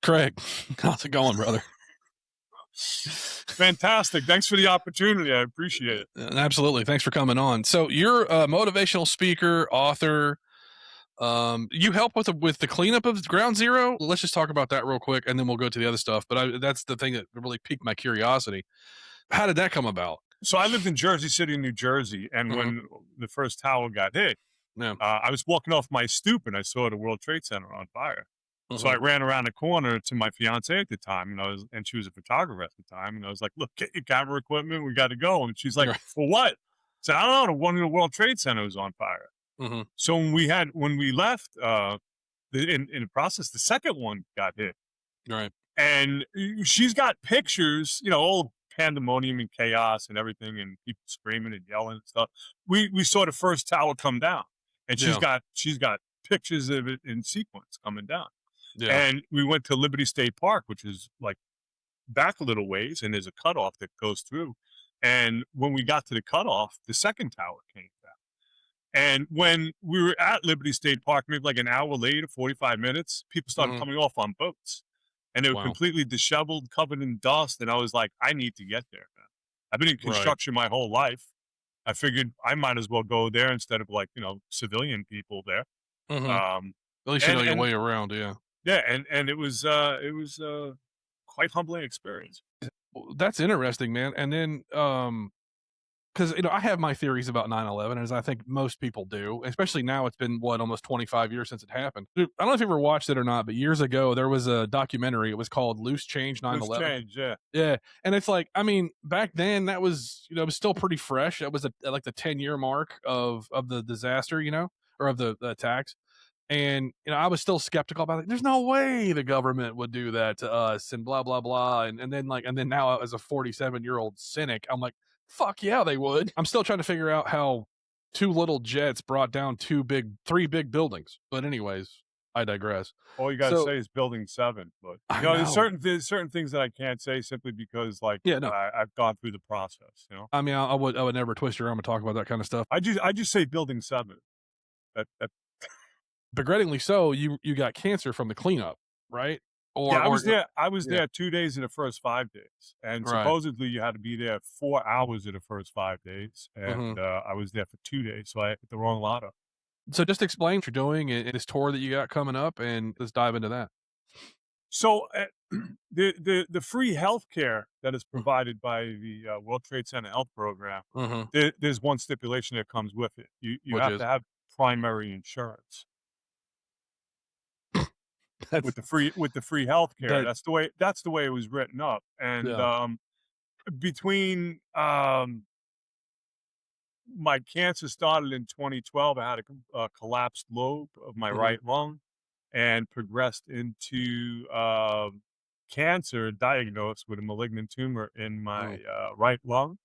Craig, how's it going, brother? Fantastic. Thanks for the opportunity. I appreciate it. Absolutely. Thanks for coming on. So you're a motivational speaker, author. You help with the cleanup of Ground Zero. Let's just talk about that real quick, and then we'll go to the other stuff. But that's the thing that really piqued my curiosity. How did that come about? So I lived in Jersey City, New Jersey, and when the first tower got hit, I was walking off my stoop and I saw the World Trade Center on fire. So I ran around the corner to my fiance at the time, and she was a photographer at the time, and I was like, "Look, get your camera equipment. We got to go." And she's like, "For what?" I said, "I don't know. One of the World Trade Center was on fire." So when we left, in the process, the second one got hit. Right. And she's got pictures, all pandemonium and chaos and everything, and people screaming and yelling and stuff. We saw the first tower come down, and she's got pictures of it in sequence coming down. Yeah. And we went to Liberty State Park, which is like back a little ways, and there's a cutoff that goes through. And when we got to the cutoff, the second tower came down. And when we were at Liberty State Park, maybe like an hour later, 45 minutes, people started coming off on boats. And they were completely disheveled, covered in dust. And I was like, I need to get there, man. I've been in construction my whole life. I figured I might as well go there instead of civilian people there. At least you know your way around, yeah. Yeah, and it was quite humbling experience. That's interesting, man. And then because I have my theories about 9/11, as I think most people do, especially now. It's been almost 25 years since it happened. I don't know if you ever watched it or not, but years ago there was a documentary. It was called Loose Change 9/11. Loose Change, yeah. Yeah, and it's like, I mean, back then that was it was still pretty fresh. It was like the 10-year mark of the disaster, or of the attacks. And I was still skeptical about it. There's no way the government would do that to us, and blah blah blah. And then now, as a 47-year-old cynic, I'm like, fuck yeah, they would. I'm still trying to figure out how two little jets brought down three big buildings. But anyways, I digress. All you gotta say is Building 7. But there's certain things that I can't say simply because I've gone through the process. I mean, I would never twist your arm and talk about that kind of stuff. I just say Building 7. That Begrudgingly so, you got cancer from the cleanup, right? I was there. I was there 2 days of the first 5 days, and supposedly you had to be there 4 hours of the first 5 days, and I was there for 2 days, so I hit the wrong lotto. So just explain what you're doing in this tour that you got coming up, and let's dive into that. So the free health care that is provided by the World Trade Center Health Program, there's one stipulation that comes with it. You have to have primary insurance. With the free health care. That's the way it was written up. And between my cancer started in 2012, I had a collapsed lobe of my right lung and progressed into cancer, diagnosed with a malignant tumor in my right lung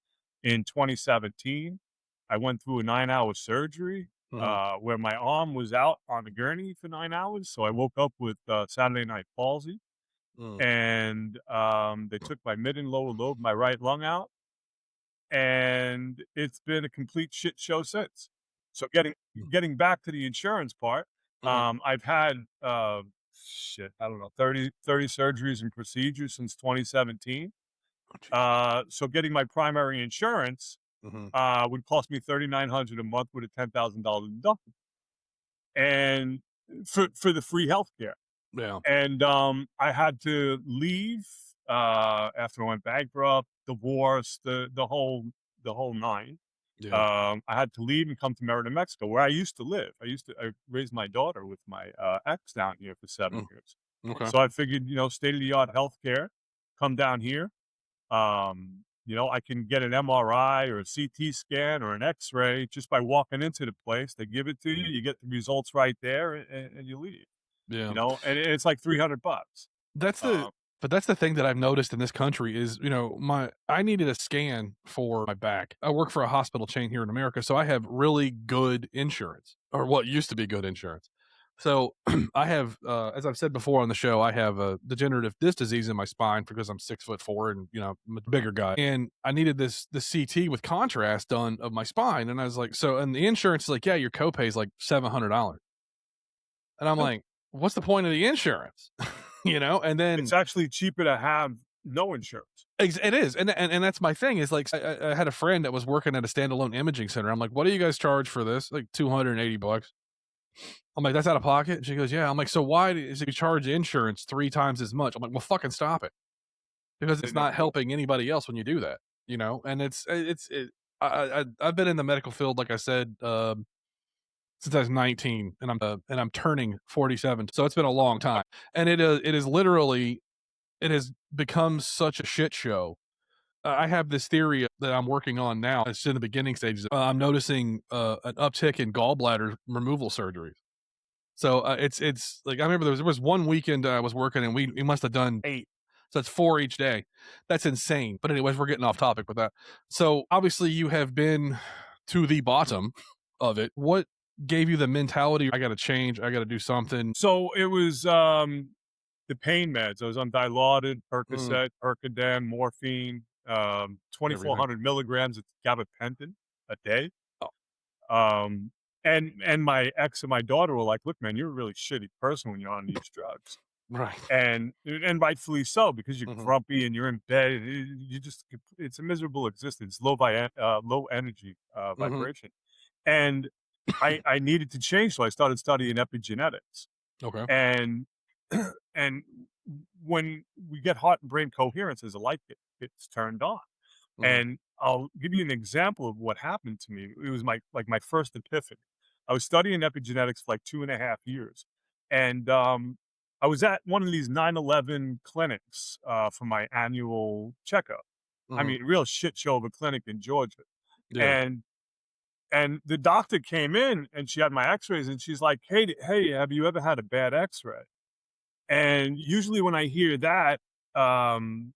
in 2017. I went through a 9-hour surgery. Where my arm was out on the gurney for 9 hours. So I woke up with Saturday night palsy. And they took my mid and lower lobe, my right lung out. And it's been a complete shit show since. So getting back to the insurance part, I've had, 30 surgeries and procedures since 2017. So getting my primary insurance would cost me $3,900 a month with a $10,000 deductible, and for the free health care. Yeah. And I had to leave after I went bankrupt, divorced, the whole nine. Yeah. I had to leave and come to Merida, Mexico, where I used to live. I raised my daughter with my ex down here for 7 years. Okay. So I figured, state-of-the-art healthcare, come down here. I can get an MRI or a CT scan or an X-ray just by walking into the place. They give it to you. You get the results right there, and you leave. Yeah. And it's like $300. But that's the thing that I've noticed in this country is, I needed a scan for my back. I work for a hospital chain here in America, so I have really good insurance, or what used to be good insurance. So I have, as I've said before on the show, I have a degenerative disc disease in my spine because I'm 6'4" and I'm a bigger guy. And I needed the CT with contrast done of my spine. And I was like, and the insurance is like, yeah, your copay is like $700. And I'm like, what's the point of the insurance? And then It's actually cheaper to have no insurance. it is, and that's my thing is like I had a friend that was working at a standalone imaging center. I'm like, what do you guys charge for this? Like $280. I'm like, that's out of pocket. And she goes, yeah. I'm like, so why is it you charge insurance 3 times as much? I'm like, well, fucking stop it because They it's never not will. helping anybody else when you do that. And I've been in the medical field, like I said, since I was 19, and I'm turning 47, so it's been a long time, and it is literally it has become such a shit show. I have this theory that I'm working on now. It's in the beginning stages. I'm noticing an uptick in gallbladder removal surgeries. So it's like I remember there was one weekend I was working and we must have done 8. So that's 4 each day. That's insane. But anyways, we're getting off topic with that. So obviously you have been to the bottom of it. What gave you the mentality, I got to change, I got to do something? So it was the pain meds. I was on Dilaudid, Mm, Percocet, Percodan, morphine, everything. 2,400 milligrams of gabapentin a day. Oh, Um, and my ex and my daughter were like, "Look, man, you're a really shitty person when you're on these drugs." right. And rightfully so, because you're Hmm. grumpy and you're in bed. You just it's a miserable existence, low energy Hmm. vibration. And I needed to change, so I started studying epigenetics. Okay. And and when we get heart and brain coherence, as a light gets turned on. Hmm. And I'll give you an example of what happened to me. It was my first epiphany. I was studying epigenetics for like 2.5 years, and I was at one of these 9/11 clinics for my annual checkup. I Hmm. mean, real shit show of a clinic in Georgia, Yeah. and the doctor came in and she had my X-rays and she's like, "Hey, have you ever had a bad X-ray?" And usually when I hear that, um,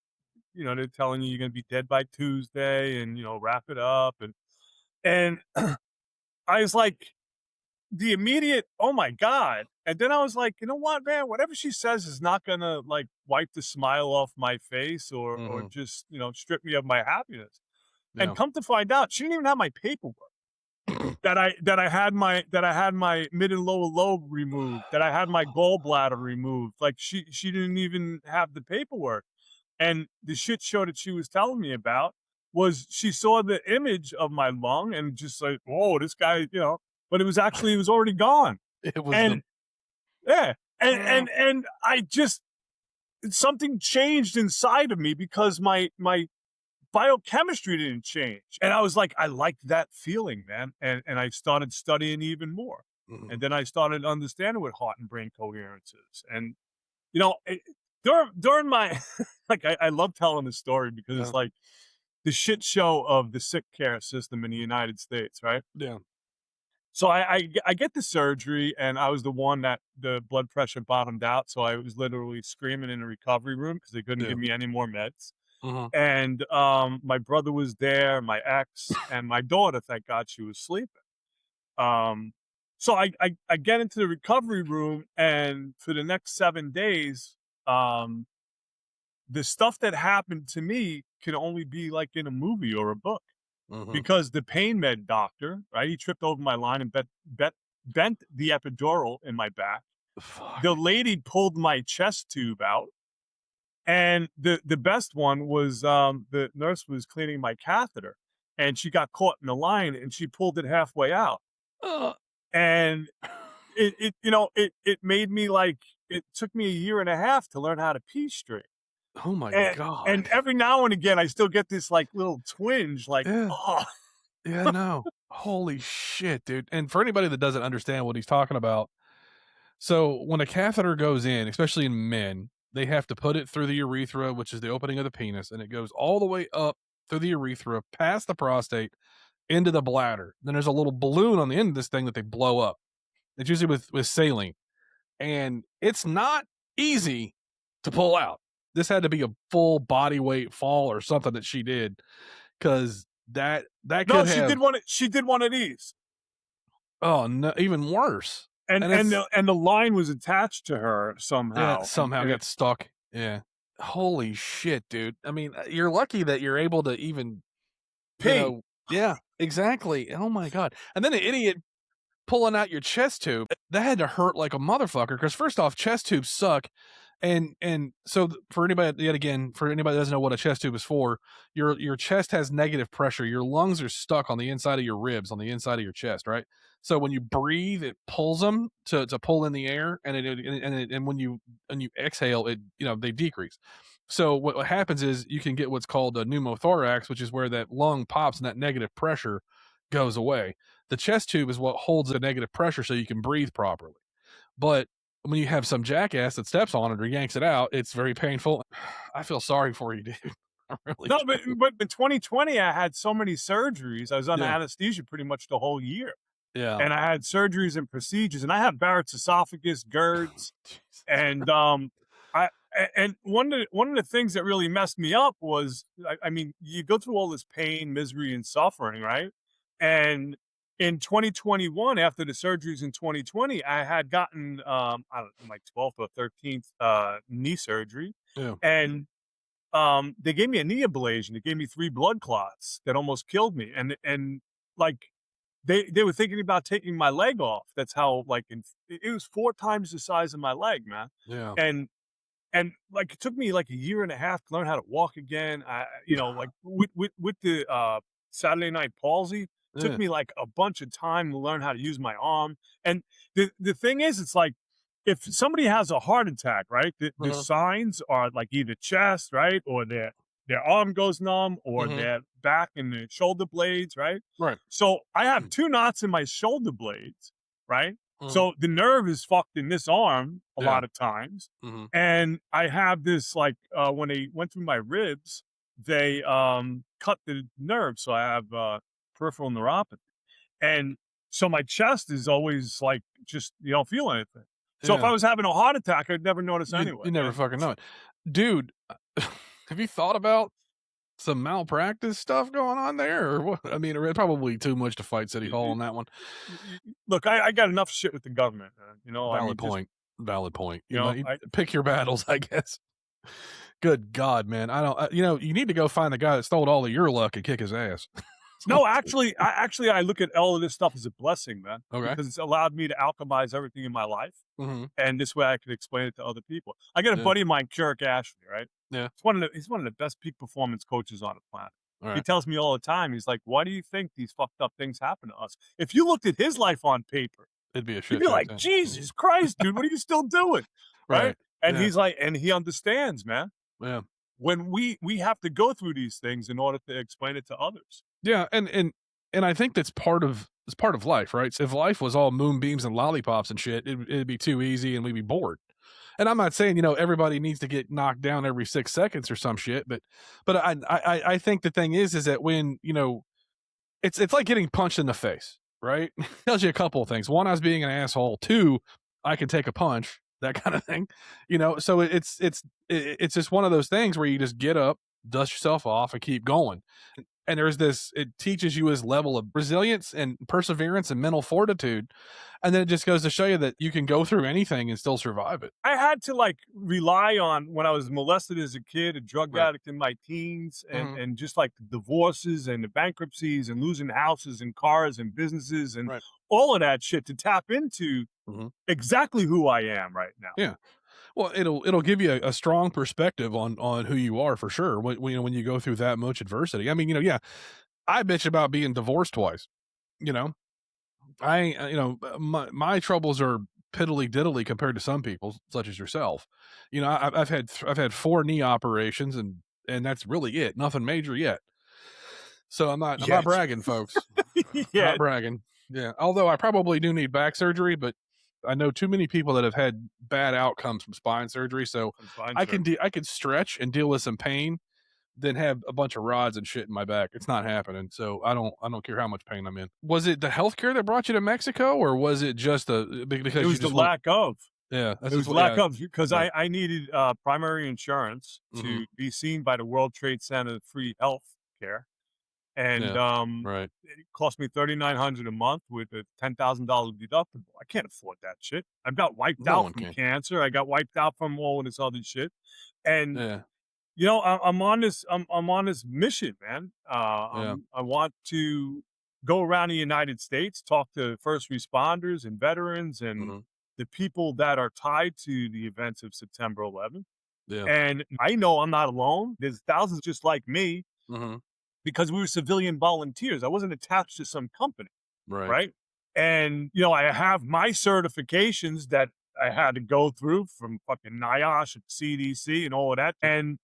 they're telling you you're gonna be dead by Tuesday and, wrap it up. And I was like, the immediate, "Oh my God." And then I was like, "You know what, man? Whatever she says is not gonna like wipe the smile off my face or Hmm. just, strip me of my happiness." And Yeah. come to find out, she didn't even have my paperwork. That I had my mid and lower lobe removed, that I had my gallbladder removed. Like she didn't even have the paperwork. And the shit show that she was telling me about was she saw the image of my lung and just like, "Whoa, this guy," but it was already gone. It was the And yeah, and mm, and and I just something changed inside of me because my biochemistry didn't change. And I was like, I liked that feeling, man. And I started studying even more. mhm, And then I started understanding what heart and brain coherence is. And, you know, it, during my, like, I love telling this story because it's yeah, like the shit show of the sick care system in the United States, right? yeah, So I get the surgery and I was the one that the blood pressure bottomed out. So I was literally screaming in the recovery room because they couldn't yeah, give me any more meds. mhm, And, my brother was there, my ex, and my daughter, thank God she was sleeping. Um, so I get into the recovery room, and for the next 7 days, um, the stuff that happened to me can only be like in a movie or a book mhm. because the pain med doctor, right, he tripped over my line and bent the epidural in my back. The Fuck. lady pulled my chest tube out. And the best one was, the nurse was cleaning my catheter, and she got caught in the line, and she pulled it halfway out. Uh, And it made me like it took me a year and a half to learn how to pee straight. oh my And god. and every now and again, I still get this, like, little twinge, like, Yeah, "Oh." yeah, no. Holy shit, dude, and for anybody that doesn't understand what he's talking about, so when a catheter goes in, especially in men, they have to put it through the urethra, which is the opening of the penis, and it goes all the way up through the urethra, past the prostate, into the bladder. Then there's a little balloon on the end of this thing that they blow up. It's usually with saline. And it's not easy to pull out. This had to be a full body weight fall or something that she did because that No, could she have did one of these, oh no, even worse. and And and it's the and the line was attached to her yeah, somehow, and somehow and got it stuck. Yeah. Holy shit, dude. I mean, you're lucky that you're able to even, you pee. know, yeah, exactly. Oh my god. And then the idiot pulling out your chest tube. That had to hurt like a motherfucker because first off, chest tubes suck. And so for anybody, yet again, for anybody that doesn't know what a chest tube is for, your chest has negative pressure. Your lungs are stuck on the inside of your ribs, on the inside of your chest, right? So when you breathe, it pulls them to pull in the air, and when you exhale, it they decrease. So what happens is you can get what's called a pneumothorax, which is where that lung pops and that negative pressure goes away. The chest tube is what holds the negative pressure so you can breathe properly. But when you have some jackass that steps on it or yanks it out, it's very painful. I feel sorry for you, dude. I really No, do. but in 2020, I had so many surgeries. I was under Yeah. anesthesia pretty much the whole year, Yeah. and I had surgeries and procedures, and I have Barrett's esophagus, GERDs, Jesus. and and one of the things that really messed me up was, I mean, you go through all this pain, misery, and suffering, right? And in 2021, after the surgeries in 2020, I had gotten I don't know, my 12th or 13th knee surgery, Yeah. and they gave me a knee ablation. They gave me 3 blood clots that almost killed me, and like they were thinking about taking my leg off. That's how, like, it was 4 times the size of my leg, man, Yeah. and like, it took me, like, a year and a half to learn how to walk again. Like, with the, Saturday night palsy, took Yeah. me, like, a bunch of time to learn how to use my arm, and the thing is, it's like, if somebody has a heart attack, right, the Uh-huh. signs are, like, either chest, right, or their arm goes numb, or Mhm. their back and their shoulder blades, right? Right. So, I have 2 knots in my shoulder blades, right? Mhm. So, the nerve is fucked in this arm a Yeah. lot of times, Mhm. and I have this, like, when they went through my ribs, they, cut the nerve, so I have, peripheral neuropathy, and so my chest is always, like, just you don't feel anything. So if Yeah. I was having a heart attack, I'd never notice You anyway, never and fucking know it. Dude, have you thought about some malpractice stuff going on there or what? I mean, probably too much to fight City Hall on that one. look, I got enough shit with the government, man, I Valid mean, just point. Valid point. You I pick your battles, I guess. Good God, man. I don't, you need to go find the guy that stole all of your luck and kick his ass. no, I look at all of this stuff as a blessing, man, Okay. because it's allowed me to alchemize everything in my life. Hmm. And this way I could explain it to other people. I got a Yeah. buddy of mine, Kirk Ashley, right? Yeah. He's one of the best peak performance coaches on the planet. All He right. tells me all the time, he's like, "Why do you think these fucked up things happen to us?" If you looked at his life on paper, It'd be a you'd shit be show, like, too. "Jesus Christ, dude, what are you still doing?" Right? Right. And Yeah. he's like, and he understands, man. Yeah. When we have to go through these things in order to explain it to others. Yeah. And I think that's it's part of life, right? So if life was all moonbeams and lollipops and shit, it'd be too easy and we'd be bored. And I'm not saying, everybody needs to get knocked down every 6 seconds or some shit, but I think the thing is that when, it's like getting punched in the face, right? Tells you a couple of things. One, I was being an asshole. Two, I can take a punch, that kind of thing. So it's just one of those things where you just get up, dust yourself off, and keep going. And it teaches you this level of resilience and perseverance and mental fortitude. And then it just goes to show you that you can go through anything and still survive it. I had to, like, rely on when I was molested as a kid, a drug Right. addict in my teens, Hmm. and just like the divorces and the bankruptcies and losing houses and cars and businesses and Right. all of that shit to tap into Hmm. exactly who I am right now. Yeah. Well, it'll give you a strong perspective on who you are for sure when you go through that much adversity. I mean, yeah, I bitch about being divorced twice. You know, my troubles are piddly diddly compared to some people, such as yourself. I've had 4 knee operations and that's really it. Nothing major yet. So I'm Yeah, not bragging, folks. yeah, Not bragging. Yeah. Although I probably do need back surgery, but I know too many people that have had bad outcomes from spine surgery. So I'm fine, sir. I can stretch and deal with some pain, then have a bunch of rods and shit in my back. It's not happening. So I don't care how much pain I'm in. Was it the healthcare that brought you to Mexico, or was it just It because you was the just want? lack of. Yeah, that's It was just the what. lack Yeah. of, because Yeah. I needed primary insurance Hmm. to be seen by the World Trade Center free health care, and Yeah. Right. it cost me $3,900 a month with a $10,000 deductible. I can't afford that shit. I got wiped No out one from can. cancer. I got wiped out from all of this other shit, and Yeah. I'm on this. I'm on this mission, man. Yeah. I want to go around the United States, talk to first responders and veterans, and Hmm. the people that are tied to the events of September 11th. Yeah. And I know I'm not alone. There's thousands just like me Mhm. because we were civilian volunteers. I wasn't attached to some company, Right. right? And, you know, I have my certifications that I had to go through from fucking NIOSH and CDC and all of that. And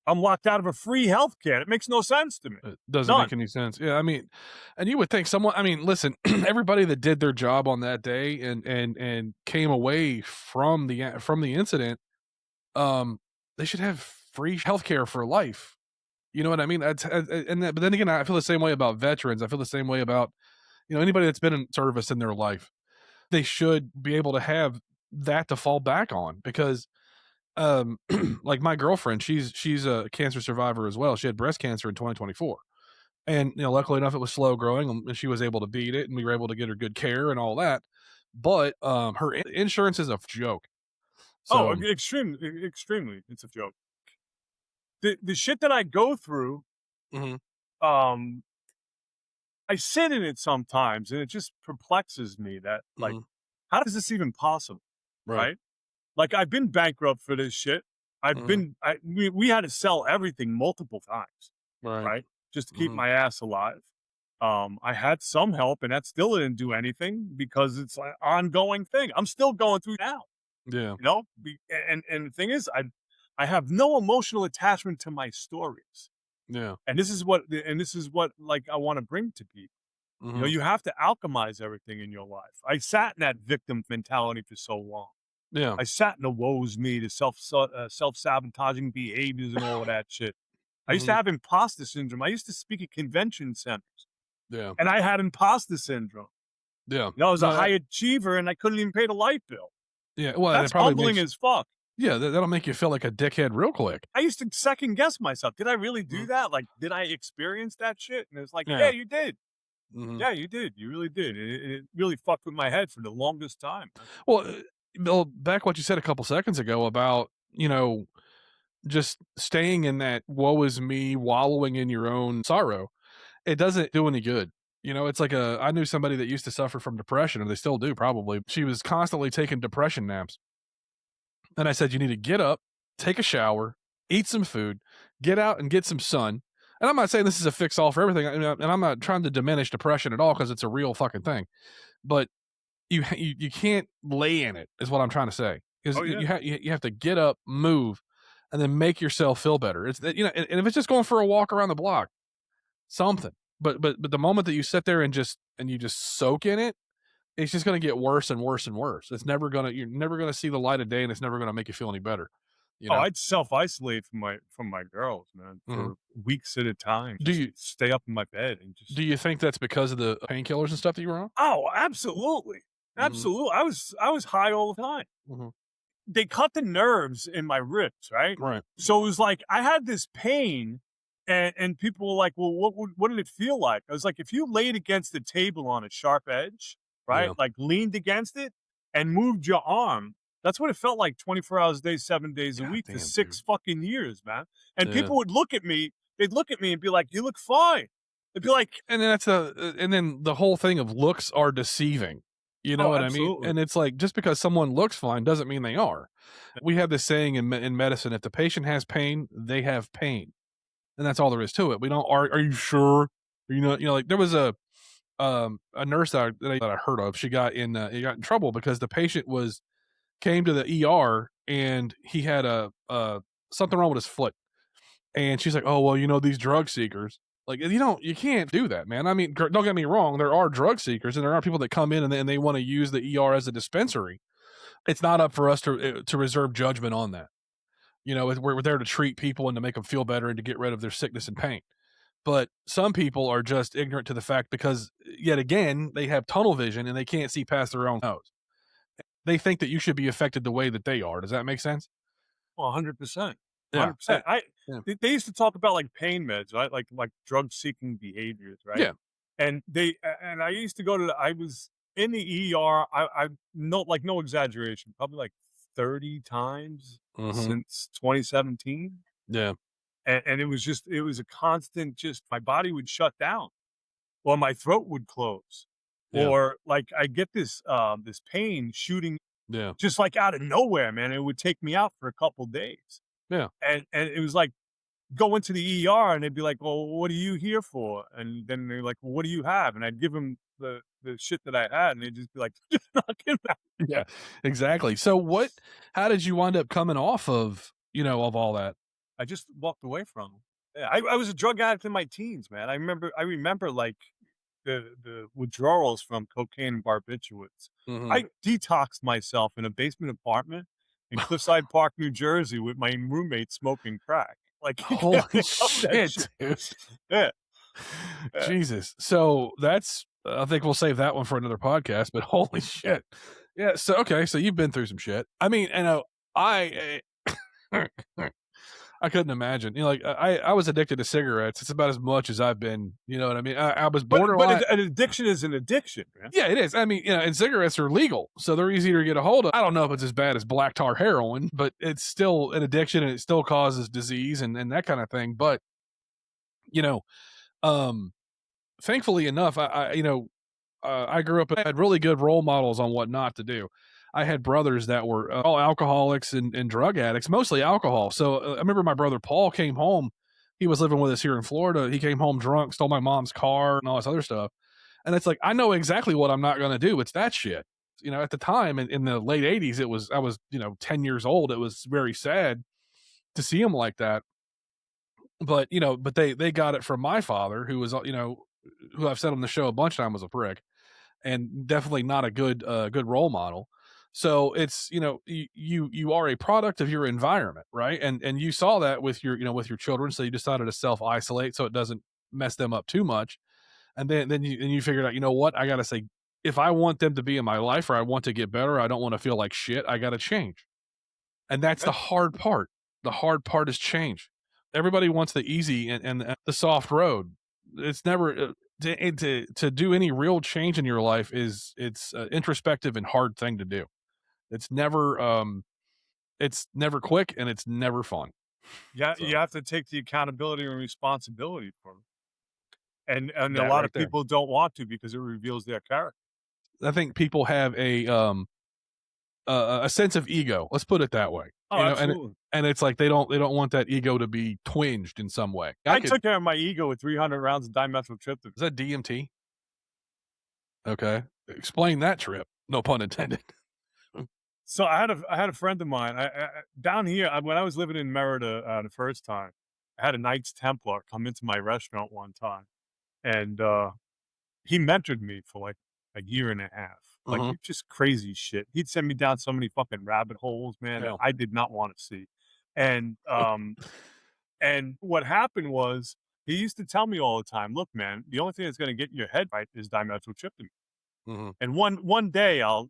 I'm locked out of a free healthcare. It makes no sense to me. It doesn't None. make any sense. Yeah, I mean, and you would think someone, I mean, listen, everybody that did their job on that day and came away from the incident, um, they should have free healthcare for life. You know what I mean? But then again, I feel the same way about veterans. I feel the same way about, anybody that's been in service in their life. They should be able to have that to fall back on because, like my girlfriend, she's a cancer survivor as well. She had breast cancer in 2024. And, luckily enough, it was slow growing and she was able to beat it and we were able to get her good care and all that. But, her insurance is a joke. Oh, So, extremely, extremely. It's a joke. The shit that I go through, mhm, um, I sit in it sometimes and it just perplexes me that, like, mhm, how is this even possible? right, Right? Like, I've been bankrupt for this shit. mhm, We had to sell everything multiple times, right, right? Just to keep mhm, my ass alive. I had some help and that still didn't do anything because it's an ongoing thing. I'm still going through now, yeah, you know? And the thing is, I have no emotional attachment to my stories. yeah, And this is what like I want to bring to people. You know, mhm, you have to alchemize everything in your life. I sat in that victim mentality for so long. yeah, I sat in the woes me, the self-sabotaging behaviors and all of that shit. I used to mhm, have imposter syndrome. I used to speak at convention centers, yeah, and I had imposter syndrome. yeah. You know, I was a No, high achiever, and I couldn't even pay the light bill. yeah, well, that That's probably humbling makes as fuck. yeah, that'll make you feel like a dickhead real quick. I used to second guess myself. Did I really do Mhm, that? Like, did I experience that shit? And it's like, yeah, yeah, you did. mhm. Yeah, you did. You really did. It really fucked with my head for the longest time. Well, Bill, back what you said a couple seconds ago about, just staying in that woe is me, wallowing in your own sorrow, it doesn't do any good. It's like I knew somebody that used to suffer from depression, or they still do probably. She was constantly taking depression naps. And I said, you need to get up, take a shower, eat some food, get out and get some sun. And I'm not saying this is a fix all for everything. And I'm not trying to diminish depression at all because it's a real fucking thing. But you can't lay in it is what I'm trying to say. Because Oh yeah. you have to get up, move, and then make yourself feel better. It's that and if it's just going for a walk around the block, something. But the moment that you sit there and you just soak in it, it's just going to get worse and worse and worse. You're never gonna see the light of day, and it's never gonna make you feel any better. You Oh, know? I'd self-isolate from my girls, man, Mhm. for weeks at a time, Do just you stay up in my bed and do just you think that's because of the painkillers and stuff that you were on? Oh, absolutely. Mhm. Absolutely. I was high all the time. Mhm. They cut the nerves in my ribs, right? Right. So it was like I had this pain and people were like, "Well, what did it feel like?" I was like, "If you laid against the table on a sharp edge, right? Yeah. Like leaned against it and moved your arm, that's what it felt like 24 hours a day, 7 days a God week for damn, 6 dude. fucking years, man." And Yeah. people would look at me, they'd look at me and be like, "You look fine." They'd be like, And then and then the whole thing of looks are deceiving. You know "Oh, what I mean? absolutely." And it's like just because someone looks fine doesn't mean they are. We have this saying in medicine: if the patient has pain, they have pain, and that's all there is to it. We don't. Are you sure? Like there was a nurse that I heard of. He got in trouble because the patient came to the ER and he had something wrong with his foot. And she's like, "Oh, well, these drug seekers." Like, you can't do that, man. I mean, don't get me wrong, there are drug seekers and there are people that come in and they want to use the ER as a dispensary. It's not up for us to reserve judgment on that. We're there to treat people and to make them feel better and to get rid of their sickness and pain. But some people are just ignorant to the fact because yet again, they have tunnel vision and they can't see past their own nose. They think that you should be affected the way that they are. Does that make sense? Well, 100%. Yeah. 100%. Yeah. They used to talk about, like, pain meds, right? Like drug-seeking behaviors, right? Yeah. And I used to go to the I was in the ER, I no like, no exaggeration, probably, like, 30 times Mhm. since 2017, Yeah. and it was a constant just my body would shut down, or my throat would close, Yeah. or, like, I get this pain shooting Yeah. just like out of nowhere, man. It would take me out for a couple days. Yeah. And it was like go into the ER and they'd be like, "Well, what are you here for?" And then they're like, "Well, what do you have?" And I'd give them the shit that I had, and they'd just be like, "Just knock him out." Yeah. Exactly. So how did you wind up coming off of, of all that? I just walked away from 'em. Yeah, I was a drug addict in my teens, man. I remember, like, the withdrawals from cocaine and barbiturates. Mhm. I detoxed myself in a basement apartment in Cliffside Park, New Jersey, with my roommate smoking crack. Like, you can't Holy make up that shit, shit. dude. Yeah, yeah. Jesus. So that's I think we'll save that one for another podcast, but holy shit. Yeah, so okay, so you've been through some shit. I mean, I I couldn't imagine. Like I was addicted to cigarettes. It's about as much as I've been, you know what I mean? I was But borderline. an addiction is an addiction, man. Yeah, it is. I mean, and cigarettes are legal, so they're easier to get a hold of. I don't know if it's as bad as black tar heroin, but it's still an addiction and it still causes disease and that kind of thing. But, you know, um, thankfully enough, I grew up and had really good role models on what not to do. I had brothers that were all alcoholics and drug addicts, mostly alcohol. So I remember my brother Paul came home. He was living with us here in Florida. He came home drunk, stole my mom's car and all this other stuff. And it's like, I know exactly what I'm not going to do. It's that shit. At the time in the late 80s, I was, 10 years old. It was very sad to see him like that. But, they got it from my father, who was, who I've said on the show a bunch of times was a prick and definitely not a good role model. So it's you are a product of your environment, right? And you saw that with your children, so you decided to self isolate so it doesn't mess them up too much. And then you figured out, you know what, I gotta say, if I want them to be in my life or I want to get better, I don't want to feel like shit. I gotta change, and that's the Yeah, hard part. The hard part is change. Everybody wants the easy and the soft road. It's never to do any real change in your life it's introspective and hard thing to do. It's never quick and it's never fun. yeah, you So have to take the accountability and responsibility for it. And a that lot right of there. people don't want to because it reveals their character. I think people have a sense of ego. Let's put it that way. Oh, You know, and absolutely. and it's like they don't want that ego to be twinged in some way. I I could. took care of my ego with 300 rounds of dimethyltryptamine. Is that DMT? Okay, explain that trip. No pun intended. So I had a friend of mine down here when I was living in Merida the first time. I had a Knights Templar come into my restaurant one time, and he mentored me for like a year and a half. Like Mhm. just crazy shit. He'd send me down so many fucking rabbit holes, man, that Yeah. I did not want to see. And and what happened was he used to tell me all the time, "Look, man, the only thing that's going to get your head right is dimethyltryptamine. Mhm. And one day I'll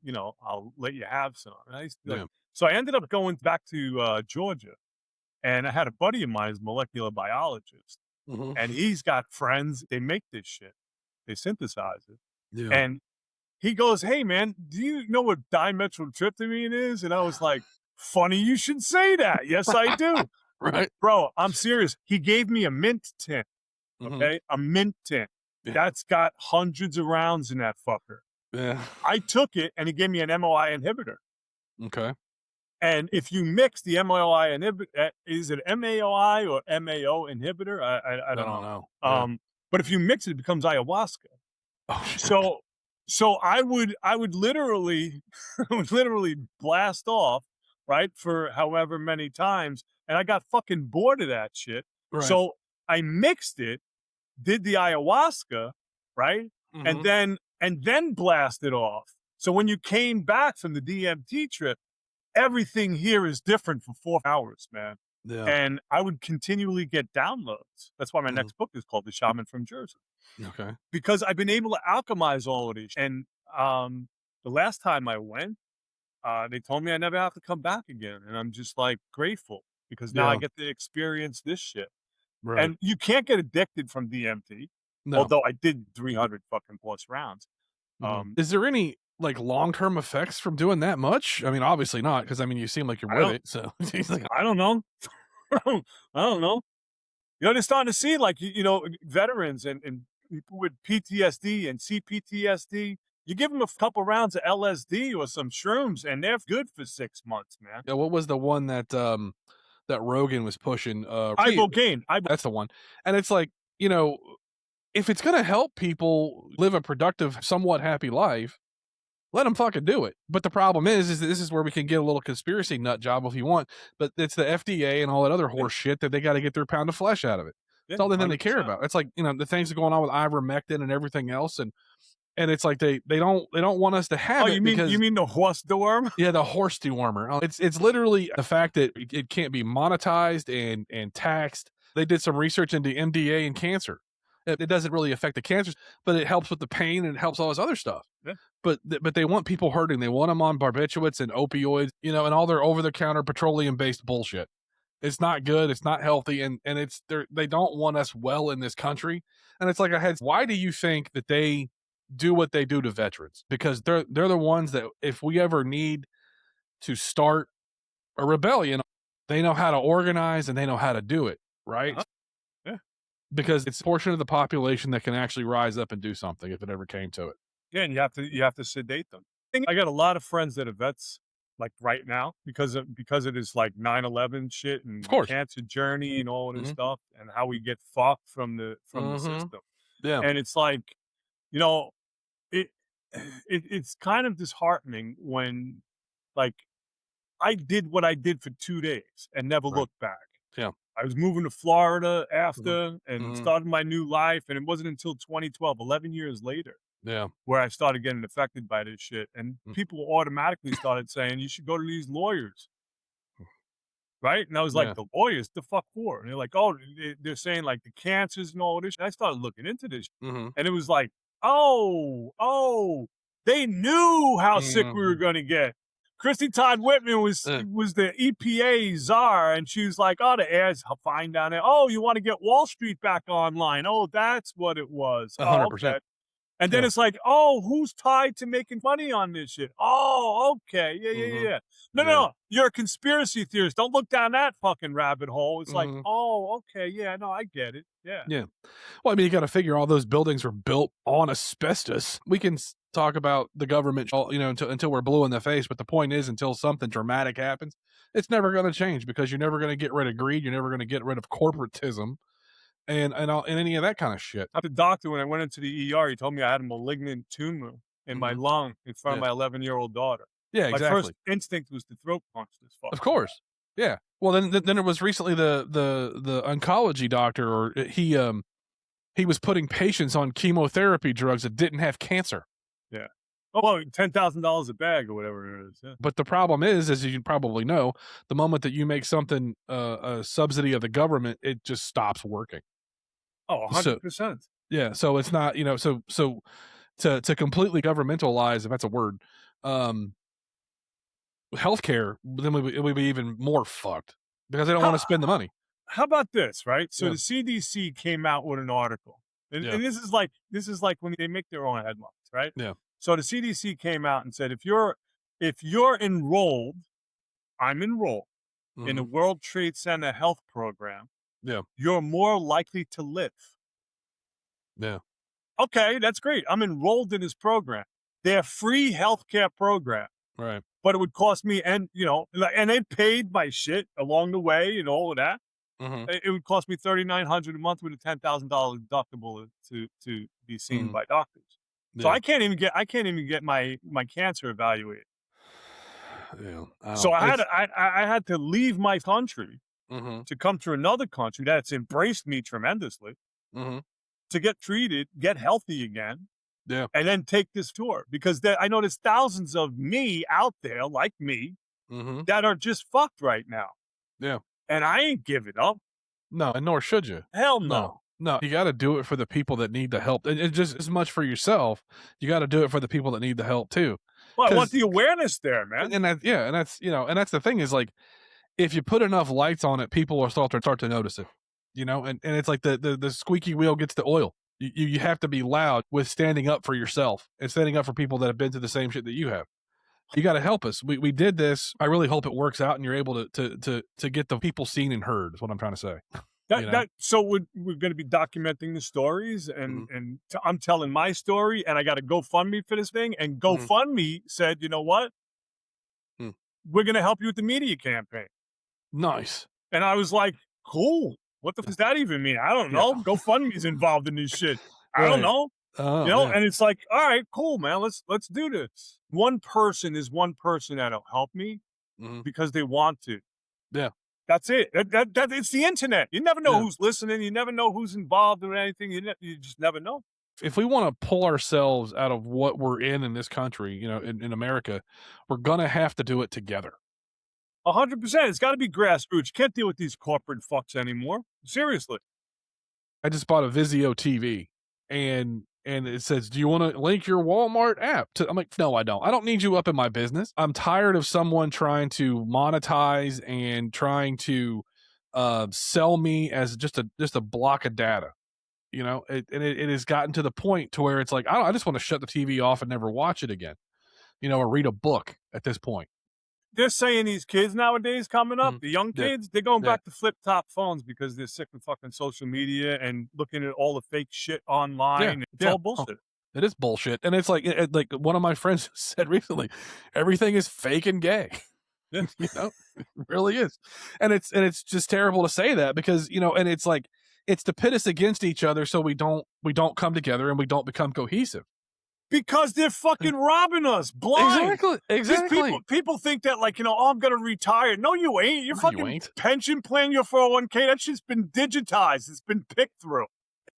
let you have some." And I used to be like, Yeah. so I ended up going back to Georgia, and I had a buddy of mine who's a molecular biologist, Mhm. and he's got friends. They make this shit. They synthesize it, Yeah. and he goes, "Hey, man, do you know what dimethyltryptamine is?" And I was like, "Funny you should say that. Yes, I do, Right. bro. I'm serious." He gave me a mint tin. Mhm. Okay, a mint tin. Yeah. That's got hundreds of rounds in that fucker. Yeah. I took it and he gave me an MOI inhibitor. Okay. And if you mix the MOI inhibitor, is it MAOI or MAO inhibitor? I I don't don't know. know. Yeah. Um, but if you mix it, it becomes ayahuasca. Oh shit. So I would literally I would literally blast off, right, for however many times, and I got fucking bored of that shit. Right. So I mixed it, did the ayahuasca, right? And Mhm. then blasted off. So when you came back from the DMT trip, everything here is different for 4 hours, man. Yeah. And I would continually get downloads. That's why my Mhm. next book is called The Shaman from Jersey, Okay. because I've been able to alchemize all of these. And the last time I went, they told me I never have to come back again. And I'm just like grateful because now I Yeah. get to experience this shit. Right. And you can't get addicted from DMT, No. although I did 300 fucking plus rounds. Mhm. Um, Is there any like long-term effects from doing that much? I mean, obviously not, because I mean you seem like you're I with don't, it. So he's like, I don't know. I don't know. They're starting to see like, veterans and people with PTSD and CPTSD. You give them a couple rounds of LSD or some shrooms, and they're good for 6 months, man. Yeah, what was the one that that Rogan was pushing? Ibogaine. That's the one. And it's like, you know, if it's gonna help people live a productive, somewhat happy life, let them fucking do it. But the problem is that this is where we can get a little conspiracy nut job if you want. But it's the FDA and all that other horse shit that they got to get their pound of flesh out of it. Yeah, It's all the thing they care 100%. about. It's like, you know, the things that are going on with ivermectin and everything else, and it's like they don't want us to have Oh, it because you mean the horse deworm? yeah, the horse dewormer. It's literally the fact that it can't be monetized and taxed. They did some research into MDA and cancer. It doesn't really affect the cancers, but it helps with the pain and it helps all this other stuff. Yeah. But they want people hurting. They want them on barbiturates and opioids, you know, and all their over the counter petroleum based bullshit. It's not good. It's not healthy, and they don't want us well in this country. And it's like I had. Why do you think that they do what they do to veterans? Because they're the ones that if we ever need to start a rebellion, they know how to organize and they know how to do it, right? Uh-huh. Yeah. Because it's a portion of the population that can actually rise up and do something if it ever came to it. Yeah, and you have to sedate them. I got a lot of friends that are vets, like right now, because of this like 9/11 shit and Of the course. cancer journey and all of this Mhm. stuff and how we get fucked from the Mhm. system. Yeah. And it's like, you know, it, it's kind of disheartening when like I did what I did for 2 days and never Right. looked back. Yeah. I was moving to Florida Mhm. after and Mhm. started my new life, and it wasn't until 2012, 11 years later, Yeah. where I started getting affected by this shit, and Mm. people automatically started saying, "You should go to these lawyers." Right? And I was like, Yeah. "The lawyers? The fuck for?" And they're like, "Oh, they're saying, like, the cancers and all this." And I started looking into this, Mhm. and it was like, "Oh, they knew how sick we were Mhm. gonna get." Christy Todd Whitman Eh, was the EPA czar, and she was like, "Oh, the air's fine down there. Oh, you wanna get Wall Street back online? Oh, that's what it was. Oh, okay." 100%. And then Yeah. it's like, "Oh, who's tied to making money on this shit? Oh, okay. Yeah, yeah, yeah, Mhm. yeah. No, no, Yeah. no. You're a conspiracy theorist. Don't look down that fucking rabbit hole." It's like, Mhm. "Oh, okay. Yeah, no, I get it. Yeah." Yeah. Well, I mean, you gotta figure all those buildings were built on asbestos. We can talk about the government, you know, until we're blue in the face, but the point is until something dramatic happens, it's never gonna change because you're never gonna get rid of greed, you're never gonna get rid of corporatism and any of that kind of shit. The doctor, when I went into the ER, he told me I had a malignant tumor in my Mhm. lung in front of Yeah. my 11-year-old daughter. Yeah, My first exactly. instinct was to throat punch this Of fucking guy. course. Yeah. Well, then it was recently the oncology doctor or he was putting patients on chemotherapy drugs that didn't have cancer. Yeah. Oh, well, $10,000 a bag or whatever it is. Yeah. But the problem is, as you probably know, the moment that you make something a subsidy of the government, it just stops working. Oh, So 100%. yeah, so it's not, you know, so to completely governmentalize, if that's a word, um, healthcare, then it would be even more fucked because they don't want How to spend the money. how about this, right? So Yeah, the CDC came out with an article, and, yeah, and this is like when they make their own headlines, right? yeah. So the CDC came out and said if you're enrolled, I'm enrolled in a Hmm. World Trade Center health program, Yeah, you're more likely to live. yeah, Okay, that's great. I'm enrolled in this program. They're free healthcare program, right. but it would cost me, and and they paid my shit along the way and all of that. Hmm. It would cost me $3,900 a month with a $10,000 deductible to be seen Hmm. by doctors. So Yeah, I can't even get my cancer evaluated. yeah. I So don't. It's. I had to leave my country Hmm. to come to another country that's embraced me tremendously Hmm. to get treated, get healthy again, Yeah. and then take this tour because I know there's thousands of me out there like me Hmm. that are just fucked right now, Yeah. and I ain't giving up. No, and nor should you. Hell no. No, no, you got to do it for the people that need the help, and just as much for yourself. You got to do it for the people that need the help too, Well, I want because the awareness there, man. and that yeah, and that's you know, and that's the thing is like if you put enough lights on it, people will start to notice it, you know, and it's like the squeaky wheel gets the oil. You have to be loud with standing up for yourself and standing up for people that have been through the same shit that you have. You got to help us. We did this. I really hope it works out and you're able to get the people seen and heard. Is what I'm trying to say. You know? So we're going to be documenting the stories, and Mhm, I'm telling my story, and I got a GoFundMe for this thing, and mhm, GoFundMe said, you know what, mm. we're going to help you with the media campaign, Nice. and I was like, cool. What the f does that even mean? I don't Yeah. know. GoFundMe's involved in this shit. I don't Right. know. Oh, yeah. And it's like, all right, cool, man. Let's do this. One person is one person that'll help me Mhm. because they want to. Yeah. That's it. It's the internet. You never know Yeah. who's listening. You never know who's involved in anything. You just never know. If we wanna pull ourselves out of what we're in this country, in America, we're gonna have to do it together. 100%. It's got to be grassroots. You can't deal with these corporate fucks anymore. Seriously. I just bought a Vizio TV, and it says, "Do you wanna link your Walmart app to?" I'm like, "No, I don't. I don't need you up in my business." I'm tired of someone trying to monetize and trying to, sell me as just a block of data, it has gotten to the point to where it's like, I just wanna shut the TV off and never watch it again, or read a book at this point. They're saying these kids nowadays coming up, Mhm. the young Yeah, kids, they're going yeah, back to flip top phones because they're sick of fucking social media and looking at all the fake shit yeah, online. It's yeah. all Oh, bullshit. it is bullshit, and it's like one of my friends said recently, "Everything is fake and gay." Yeah. It really is. And it's just terrible to say that because, and it's like it's to pit us against each other so we don't come together and we don't become cohesive. Because they're fucking robbing us blind. Exactly. These Exactly. people think that like, oh, I'm gonna retire. No, you ain't. Your No, you fucking ain't. pension plan, your 401k, that shit's been digitized. It's been picked through.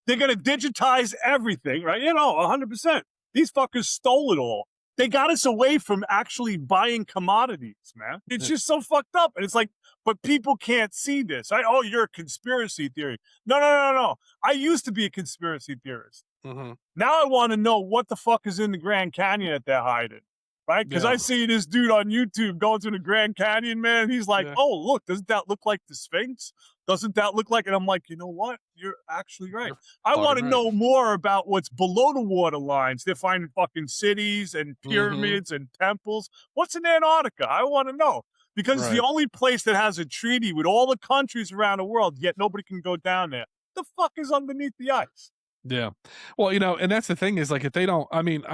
They're gonna digitize everything, right? 100%. These fuckers stole it all. They got us away from actually buying commodities, man. It's Yeah. just so fucked up. And it's like, but people can't see this. Oh, you're a conspiracy theory. No, no, no, no, no. I used to be a conspiracy theorist. Mhm. Now I want to know what the fuck is in the Grand Canyon that they're hiding, right? Because Yeah. I see this dude on YouTube going to the Grand Canyon, man. And he's like, Yeah. oh, look, doesn't that look like the Sphinx? Doesn't that look like? And I'm like, you know what? You're actually right. You're I want fucking to right. know more about what's below the water lines. They're finding fucking cities and Mhm. pyramids and temples. What's in Antarctica? I want to know. Because it's the Right. only place that has a treaty with all the countries around the world, yet nobody can go down there. The fuck is underneath the ice? Yeah. Well, and that's the thing is like if they don't I mean,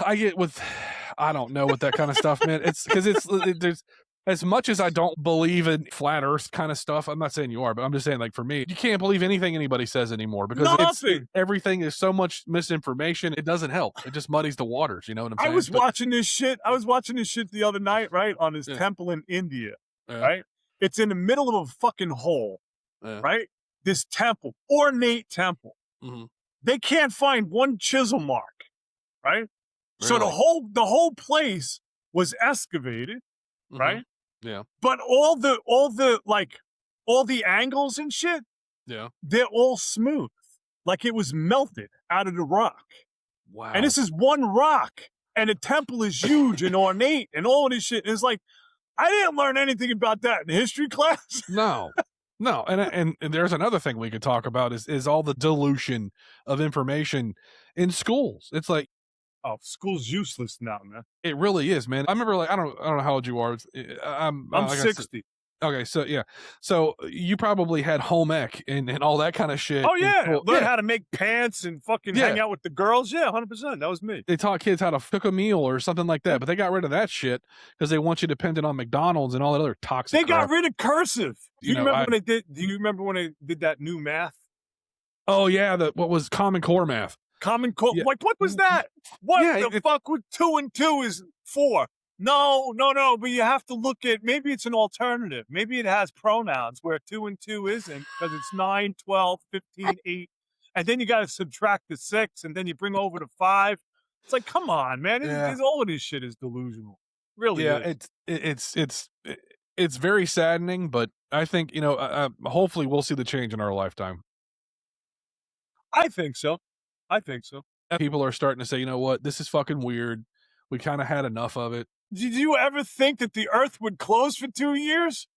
I get with I don't know with that kind of stuff, man. It's because there's as much as I don't believe in flat Earth kind of stuff. I'm not saying you are, but I'm just saying like for me, you can't believe anything anybody says anymore because Nothing. everything is so much misinformation. It doesn't help. It just muddies the waters. You know what I'm I saying? was But watching this shit. I was watching this shit the other night, right? On this yeah, temple in India, yeah, right? It's in the middle of a fucking hole, yeah. right? This temple, ornate temple. Hmm. They can't find one chisel mark, right? So Really? the whole place was excavated, Hmm. right? Yeah, But all the angles and shit, yeah. they're all smooth. Like it was melted out of the rock. And Wow. this is one rock. And the temple is huge and ornate and all of this shit. And it's like, I didn't learn anything about that in history class. No. No, and there's another thing we could talk about is all the dilution of information in schools. It's like Oh, school's useless now, man. it really is, man. I remember, like, I don't know how old you are. I'm I'm like I said, 60. okay, so yeah, so you probably had home ec and all that kind of shit Oh, in yeah. school. Learn Yeah, how to make pants and fucking yeah. hang out with the girls. Yeah, 100%. That was me. They taught kids how to cook a meal or something like Yeah. that, but they got rid of that shit because they want you dependent on McDonald's and all that other toxic They got crap. rid of cursive. You know, Do you remember when they did that new math? oh yeah, what was Common Core math? Common Core. Yeah, Like, what was that? What yeah, the fuck would 2 and 2 is 4? No, no, no. But you have to look at maybe it's an alternative. Maybe it has pronouns where 2 and 2 isn't because it's 9, 12, 15, 8. And then you got to subtract the 6 and then you bring over the 5. It's like, come on, man. yeah. All of this shit is delusional. Really Yeah, is. it's very saddening, but I think hopefully we'll see the change in our lifetime. I think so. I think so. People are starting to say, you know what, this is fucking weird. We kind of had enough of it. Did you ever think that the earth would close for 2 years?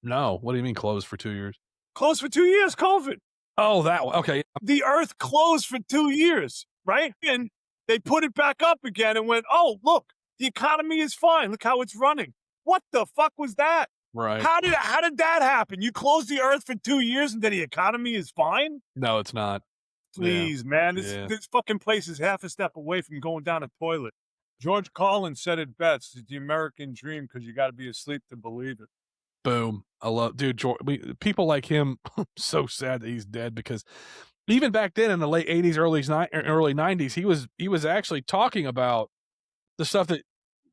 No, what do you mean closed for 2 years? Close for 2 years, COVID. Oh, that one. Okay, The earth closed for 2 years, right? And they put it back up again and went, oh, look, the economy is fine. Look how it's running. What the fuck was that? Right. How did that happen? You closed the earth for 2 years and then the economy is fine? No, it's not. Yeah. Please, man. This Yeah. this fucking place is half a step away from going down a toilet. George Carlin said it best. It's the American dream because you got to be asleep to believe it. Boom. I love, dude. People like him. So sad that he's dead because even back then in the late '80s, early '90s, he was actually talking about the stuff that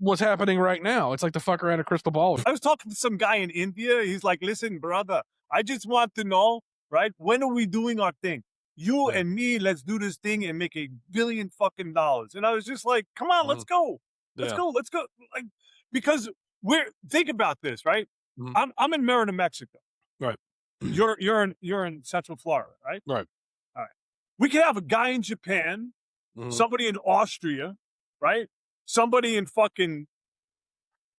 was happening right now. It's like the fuck around a crystal ball. I was talking to some guy in India. He's like, listen, brother, I just want to know, right? When are we doing our thing? You Yeah. and me, let's do this thing and make $1 billion fucking dollars. And I was just like, come on, let's go. Let's Yeah. go. Let's go. Like, because think about this, right? Mhm. I'm in Merida, Mexico. Right. You're in Central Florida, right? Right. All right. We could have a guy in Japan, Mhm. somebody in Austria, right? Somebody in fucking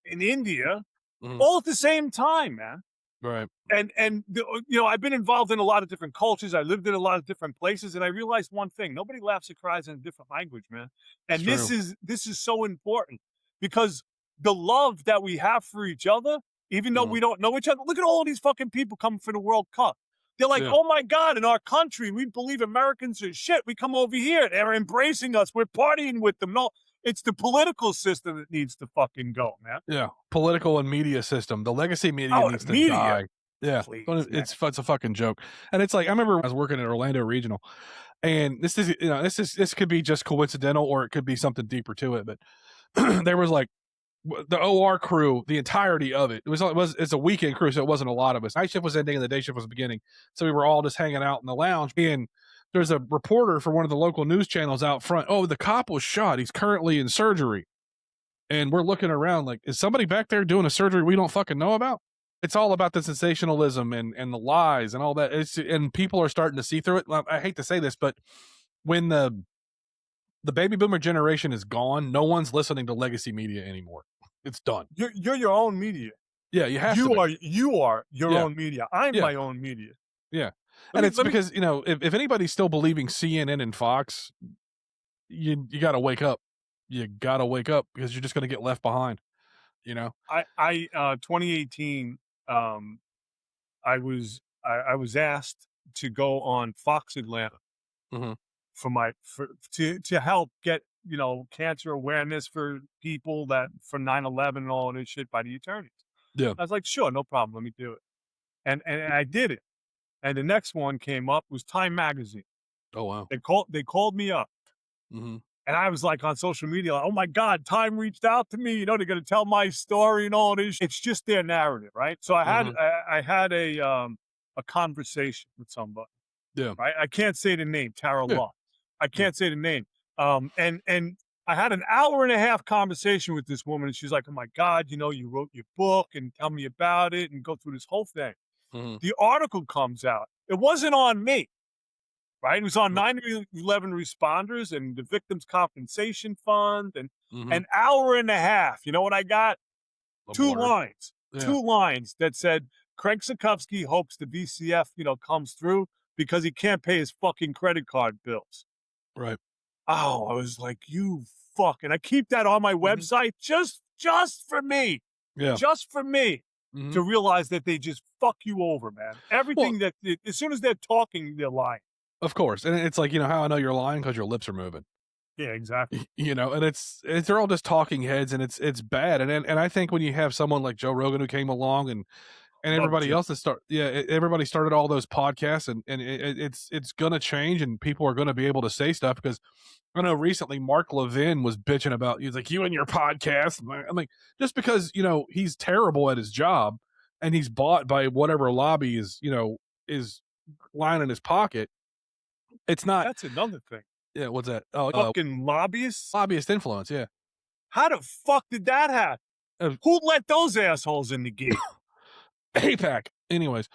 in India, Mhm. all at the same time, man. Right. And I've been involved in a lot of different cultures. I lived in a lot of different places, and I realized one thing: nobody laughs or cries in a different language, man. And It's true. this is so important because the love that we have for each other, even though Mhm. we don't know each other. Look at all these fucking people coming for the World Cup. They're like, Yeah. oh my God, in our country, we believe Americans are shit. We come over here, they're embracing us. We're partying with them. No, it's the political system that needs to fucking go, man. Yeah. Political and media system. The legacy media Oh, needs the to media. die. Yeah. Please, It's a fucking joke. And it's like, I remember I was working at Orlando Regional, and this could be just coincidental or it could be something deeper to it, but there was like the OR crew, the entirety of it. It's a weekend crew, so it wasn't a lot of us. Night shift was ending and the day shift was beginning, so we were all just hanging out in the lounge. And there's a reporter for one of the local news channels out front. Oh, the cop was shot. He's currently in surgery. And we're looking around like, is somebody back there doing a surgery we don't fucking know about? It's all about the sensationalism and the lies and all that. And people are starting to see through it. I hate to say this, but when the baby boomer generation is gone, no one's listening to legacy media anymore. It's done. You're your own media. Yeah, you have to be. You are your Yeah. own media. I'm Yeah. my own media. Yeah. Let And me- it's let me- because, if anybody's still believing CNN and Fox, you got to wake up. You got to wake up because you're just going to get left behind, 2018, I was asked to go on Fox Atlanta Mhm. to help get, cancer awareness for people that for 9/11 and all this shit by the attorneys. Yeah. I was like, sure, no problem. Let me do it. And I did it. And the next one came up was Time Magazine. Oh, wow. They called me up. Hmm. And I was like on social media, like, oh my God, Time reached out to me. They're going to tell my story and all this. It's just their narrative, right? So I had I had a conversation with somebody. Yeah. Right. I can't say the name, Tara Yeah. Law. I can't say the name. And I had an hour and a half conversation with this woman, and she's like, oh my God, you wrote your book and tell me about it and go through this whole thing. Hmm. The article comes out. It wasn't on me. Right. It was on 9/11 responders and the Victims Compensation Fund and Hmm. an hour and a half. You know what I got? Two lines. Yeah. 2 lines that said Craig Sotkovsky hopes the VCF, comes through because he can't pay his fucking credit card bills. Right. Oh, I was like, you fuck. And I keep that on my website just for me. Yeah. Just for me Mhm. to realize that they just fuck you over, man. Everything as soon as they're talking, they're lying. Of course. And it's like, how I know you're lying because your lips are moving. Yeah, exactly. And it's they're all just talking heads, and it's bad. And I think when you have someone like Joe Rogan who came along and everybody Joe. else that everybody started all those podcasts, and it's gonna change, and people are gonna be able to say stuff because I know recently Mark Levin was bitching about, he's like, you and your podcast. I'm like, just because he's terrible at his job and he's bought by whatever lobby is lining his pocket. It's not. That's another thing. Yeah, what's that? Oh, Fucking lobbyists. lobbyist influence. Yeah. How the fuck did that happen? Uh, Who let those assholes in the gate? APAC. Anyways,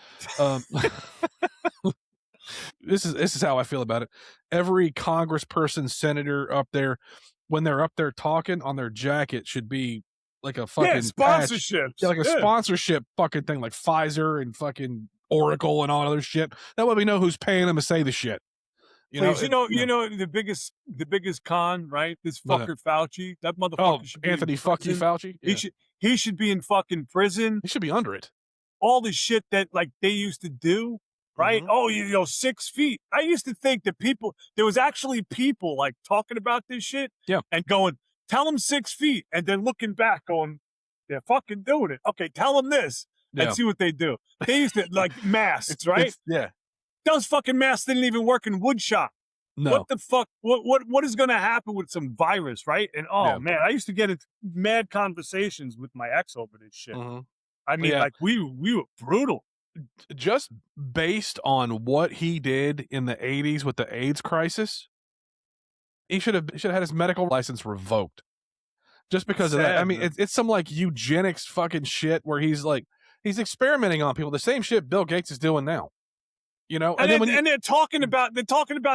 this is how I feel about it. Every congressperson, senator up there, when they're up there talking, on their jacket should be like a fucking sponsorships. Yeah, like a sponsorship fucking thing, like Pfizer and fucking Oracle and all other shit. That way we know who's paying them to say the shit. Please, You know the biggest con, right? This what's that? fucker Fauci, that Oh, motherfucker should be in Anthony, fuck you, prison. Fauci. He Yeah, should he should be in fucking prison. he should be under it. All the shit that like they used to do, right? Hmm. Oh, 6 feet. I used to think that there was actually people like talking about this shit Yeah, and going, tell them 6 feet, and then looking back going, they're fucking doing it. Okay, tell them this and yeah. see what they do. They used to like masks, right? It's yeah. Those fucking masks didn't even work in wood shop. No. What the fuck? What is going to happen with some virus, right? And oh Yeah. man, I used to get into mad conversations with my ex over this shit. Hmm. I mean, Yeah. like we were brutal. Just based on what he did in the 80s with the AIDS crisis, he should have had his medical license revoked just because of that. I Sad, mean, man. it's some like eugenics fucking shit where he's experimenting on people, the same shit Bill Gates is doing now. And then when you They're talking about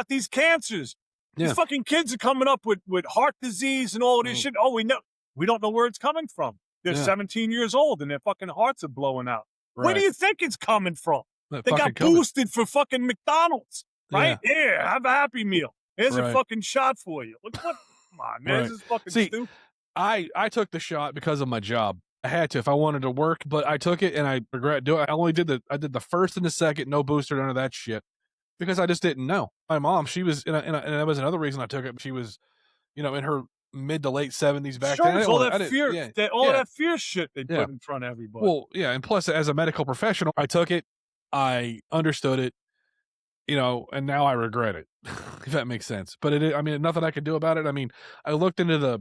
these cancers. These yeah, fucking kids are coming up with heart disease and all this mm, shit. Oh, we don't know where it's coming from. They're yeah, 17 years old and their fucking hearts are blowing out. Where do right, you think it's coming from? that They fucking got COVID, boosted for fucking McDonald's, yeah, right? Here, have a Happy Meal. Here's a right, fucking shot for you. Look what? Come on, man. right. This is fucking See, stupid. I took the shot because of my job. I had to if I wanted to work, but I took it and I regret doing it. I did the first and the second, no booster, none of that shit. Because I just didn't know. My mom, she was, and that was another reason I took it. She was, in her mid to late 70s back Sure, then. I it's didn't all want to, that I didn't, fear, yeah, all yeah, that fear shit they yeah. put in front of everybody. Well, yeah, and plus, as a medical professional, I took it, I understood it, and now I regret it, if that makes sense. But I mean, nothing I could do about it. I mean, I looked into the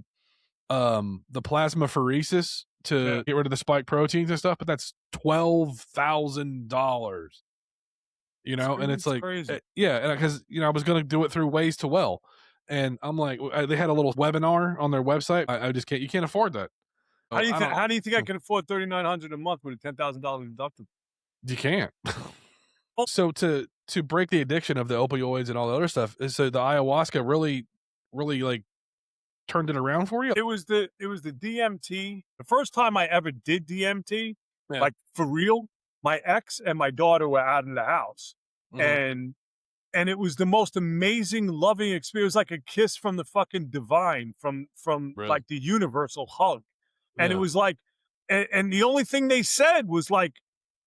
plasmapheresis yeah, to get rid of the spike proteins and stuff, but that's $12,000. And it's it's like, crazy. yeah, and because I was going to do it through Ways to Well, and I'm like, they had a little webinar on their website. I just can't. You can't afford that. How So do you I think? don't. How do you think I can afford $3,900 a month with a $10,000 deductible? You can't. Oh, So to break the addiction of the opioids and all the other stuff, so the ayahuasca really, really like turned it around for you. it was the DMT. The first time I ever did DMT, Yeah. like for real, my ex and my daughter were out in the house, Mhm. and it was the most amazing, loving experience, like a kiss from the fucking divine, from Really. like the universal hug. And it Yeah. was like, and the only thing they said was like,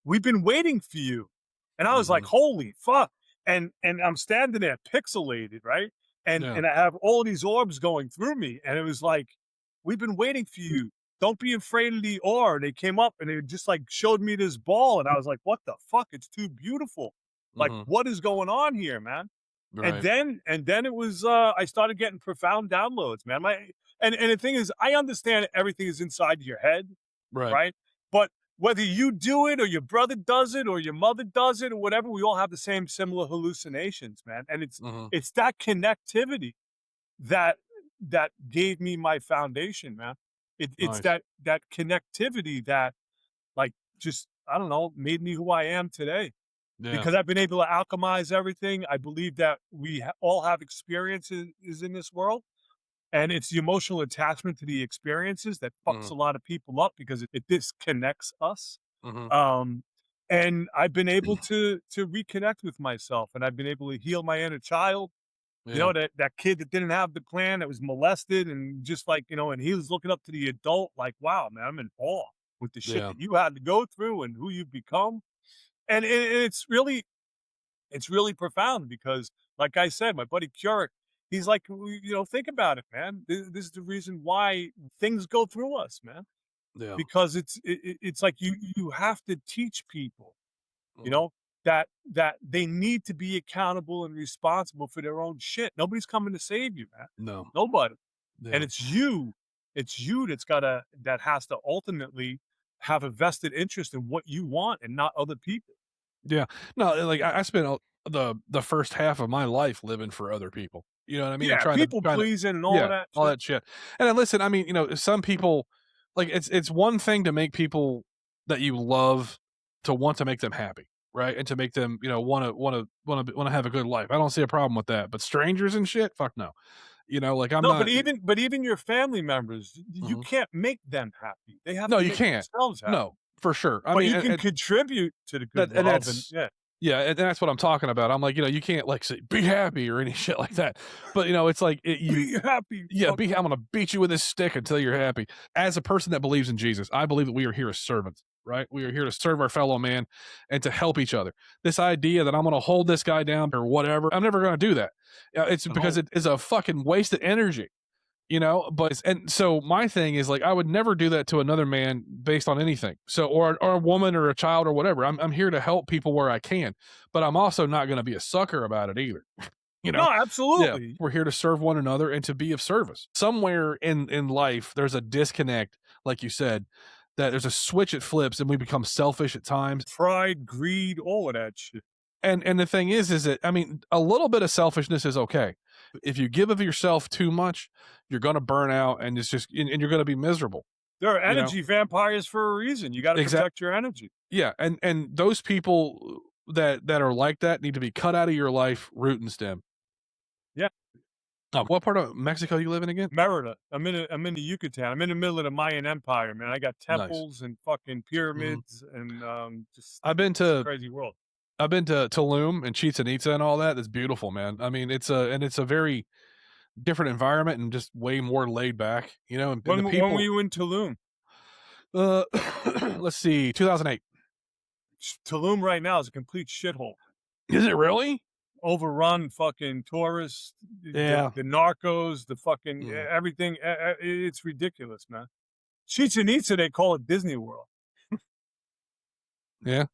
"We've been waiting for you," and I was like, Mhm. "Holy fuck!" And I'm standing there, pixelated, right? And Yeah. and I have all these orbs going through me, and it was like, "We've been waiting for you. Don't be afraid of the orb." They came up and they just like showed me this ball, and I was like, "What the fuck? It's too beautiful. Like, Mhm. what is going on here, man?" And Right. then it was I started getting profound downloads, man. And the thing is, I understand everything is inside your head, Right. right? But whether you do it or your brother does it or your mother does it or whatever, we all have the same similar hallucinations, man. And Mhm. it's that connectivity that gave me my foundation, man. It's Nice. that connectivity that like just I don't know made me who I am today Yeah. because I've been able to alchemize everything. I believe that we all have experiences in this world, and it's the emotional attachment to the experiences that fucks Mhm. a lot of people up because it disconnects us. Mhm. Um, and I've been able to reconnect with myself, and I've been able to heal my inner child. Yeah. That kid that didn't have the plan, that was molested, and just like and he was looking up to the adult, like, wow, man, I'm in awe with the shit Yeah. that you had to go through and who you've become. And it's really profound because, like I said, my buddy Keurig, he's like, think about it, man. This is the reason why things go through us, man. Yeah. Because it's like you have to teach people, you Mhm. know, that they need to be accountable and responsible for their own shit. Nobody's coming to save you, man. No. Nobody. And Yeah. it's you that has to ultimately have a vested interest in what you want and not other people. Yeah. No, like I spent the first half of my life living for other people. You know what I mean? And Yeah, people trying to pleasing and all of yeah, that all shit. that shit. And then listen, I mean, some people like it's one thing to make people that you love to want to make them happy, right? And to make them, want to have a good life. I don't see a problem with that. But strangers and shit, fuck no. Like I'm No, not. but even your family members, you Mhm. can't make them happy. They have No, to you make can't. themselves happy. No, for sure. I But mean, you can contribute to the good and love and that's yeah. Yeah, and that's what I'm talking about. I'm like, you can't like say, "Be happy," or any shit like that. But, it's like Be happy, yeah, fuck. I'm gonna beat you with this stick until you're happy. As a person that believes in Jesus, I believe that we are here as servants, right? We are here to serve our fellow man and to help each other. This idea that I'm gonna hold this guy down or whatever, I'm never gonna do that. It's because No, it is a fucking waste of energy. But and so my thing is like I would never do that to another man based on anything. So or a woman or a child or whatever. I'm here to help people where I can, but I'm also not going to be a sucker about it either. you know no, yeah, absolutely. we're here to serve one another and to be of service. Somewhere in life there's a disconnect, like you said, that there's a switch it flips and we become selfish at times. Pride, greed, all of that shit. And the thing is that I mean, a little bit of selfishness is okay. If you give of yourself too much, you're going to burn out, and and you're going to be miserable. There are You know energy vampires for a reason. You got to exactly. protect your energy. Yeah, and those people that are like that need to be cut out of your life, root and stem. Yeah. What part of Mexico you live in again? Merida. I'm in the Yucatan. I'm in the middle of the Mayan Empire, man. I got Nice. temples and fucking hmm pyramids and just I've been it's a to crazy world. Tulum and Chichen Itza and all that. That's beautiful, man. I mean, it's a very different environment and just way more laid back. And the When were people. you in Tulum? Uh, let's see, 2008. Tulum right now is a complete shithole. Is it really? Overrun, fucking tourists, Yeah. the narcos, the fucking Mm. everything. It's ridiculous, man. Chichen Itza, they call it Disney World. Yeah.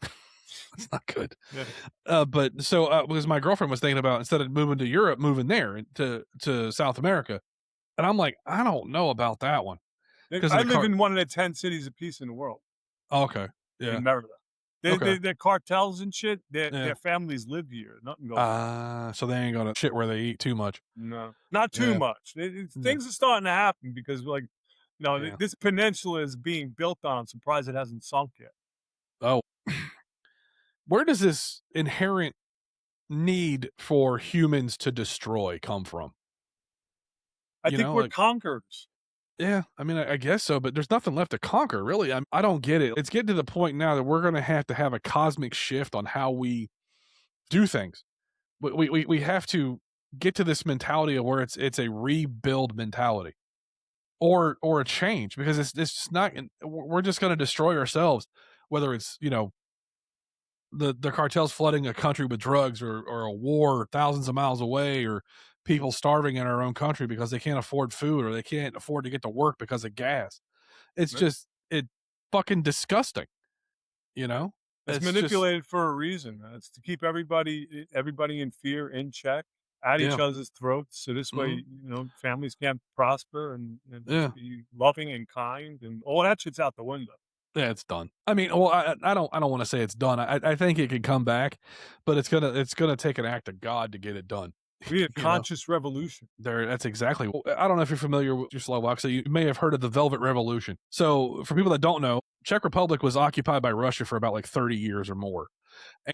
That's not good. Yeah. But so because my girlfriend was thinking about instead of moving to Europe, moving there to South America, and I'm like, I don't know about that one because of I the live car. in one of the 10 cities of peace in the world, Okay, yeah, in Merida. okay, Their cartels and shit, yeah. their families live here. Nothing goes on. So they ain't gonna shit where they eat too much. No, not too Yeah, much. yeah, Things are starting to happen because, like, yeah. this peninsula is being built on. I'm surprised it hasn't sunk yet. Oh, where does this inherent need for humans to destroy come from? I think we're Like. conquerors. Yeah, I mean, I guess so, but there's nothing left to conquer, really. I don't get it. It's getting to the point now that we're going to have a cosmic shift on how we do things. We have to get to this mentality of where it's a rebuild mentality, or a change, because it's just not. We're just going to destroy ourselves, whether it's the cartels flooding a country with drugs, or a war thousands of miles away, or people starving in our own country because they can't afford food or they can't afford to get to work because of gas. It's Right? just it fucking disgusting, you know? It's It's just manipulated for a reason. Man. It's to keep everybody in fear, in check, at each yeah. other's throats. So this way, Mhm. families can prosper and Yeah. just be loving and kind, and all that shit's out the window. Yeah, it's done. I mean, well, I don't wanna say it's done. I think it can come back, but it's gonna take an act of God to get it done, We a you know? conscious revolution. That's exactly I don't know if you're familiar with Slovak, so you may have heard of the Velvet Revolution. So, for people that don't know, Czech Republic was occupied by Russia for about, like, 30 years or more. A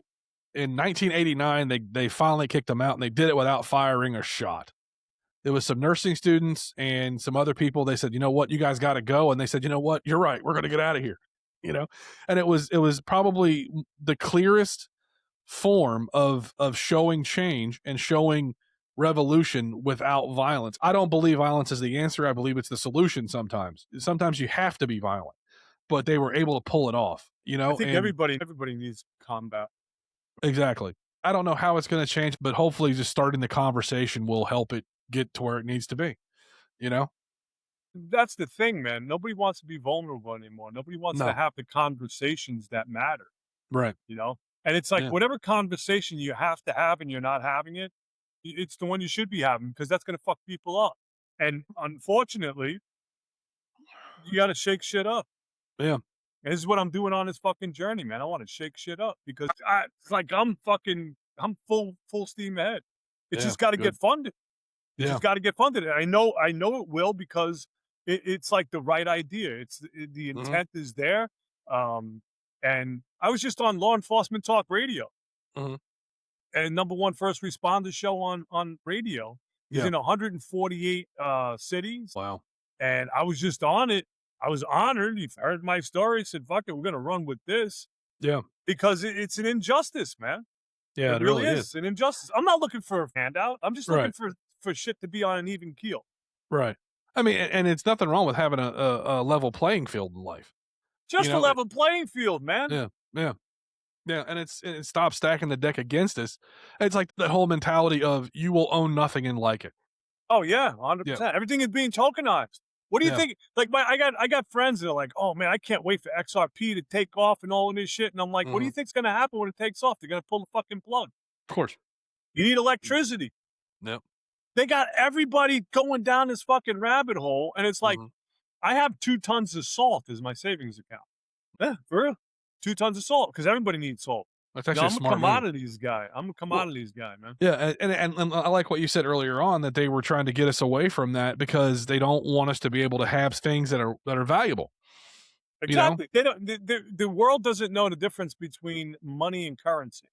In 1989, they finally kicked them out, and they did it without firing a shot. There was some nursing students and some other people. They said, "You know what? You guys gotta go." And they said, "You know what? You're right. We're gonna get out of here." You know? And it was probably the clearest form of showing change and showing revolution without violence. I don't believe violence is the answer. I believe it's the solution sometimes. Sometimes you have to be violent, but they were able to pull it off, I think and everybody needs combat. exactly. I don't know how it's going to change, but hopefully just starting the conversation will help it get to where it needs to be, you know? That's the thing, man. Nobody wants to be vulnerable anymore. Nobody wants to No. have the conversations that matter, Right. you know? And it's like Yeah. whatever conversation you have to have and you're not having it, it's the one you should be having because that's going to fuck people up. And unfortunately, you got to shake shit up. Yeah. And this is what I'm doing on this fucking journey, man. I want to shake shit up because it's like I'm full steam ahead. It's Yeah. just got to Good. get funded. You Yeah. just got to get funded. And I know it will because it's like the right idea. The Mhm. intent is there. Um, and I was just on Law Enforcement Talk Radio, Mhm. and number one first responder show on radio. He's Yeah. in 148 cities, Wow. and I was just on it. I was honored. He heard my story. Said, "Fuck it, we're gonna run with this Yeah. because it's an injustice, man." Yeah, It it really really is. is an injustice. I'm not looking for a handout. I'm just looking Right. for shit to be on an even keel. Right. I mean, and it's nothing wrong with having a level playing field in life. You Just a know? level playing field, man. Yeah. Yeah. Yeah. And it stops stacking the deck against us. It's like that whole mentality of you will own nothing and like it. Oh yeah, Yeah. 100%. Everything is being tokenized. What do you Yeah. think? Like I got friends that are like, oh man, I can't wait for XRP to take off and all of this shit. And I'm like, what do Hmm. you think's gonna happen when it takes off? They're gonna pull the fucking plug. Of course. You need electricity. Yep. They got everybody going down this fucking rabbit hole, and it's like Hmm. I have 2 tons of salt as my savings account. Yeah, for real. 2 tons of salt because everybody needs salt. That's You know, actually a I'm a smart move. commodities guy. I'm a Well, commodities guy, man. yeah, and I like what you said earlier on that they were trying to get us away from that because they don't want us to be able to have things that are valuable. You know? Exactly. They don't. The world doesn't know the difference between money and currency,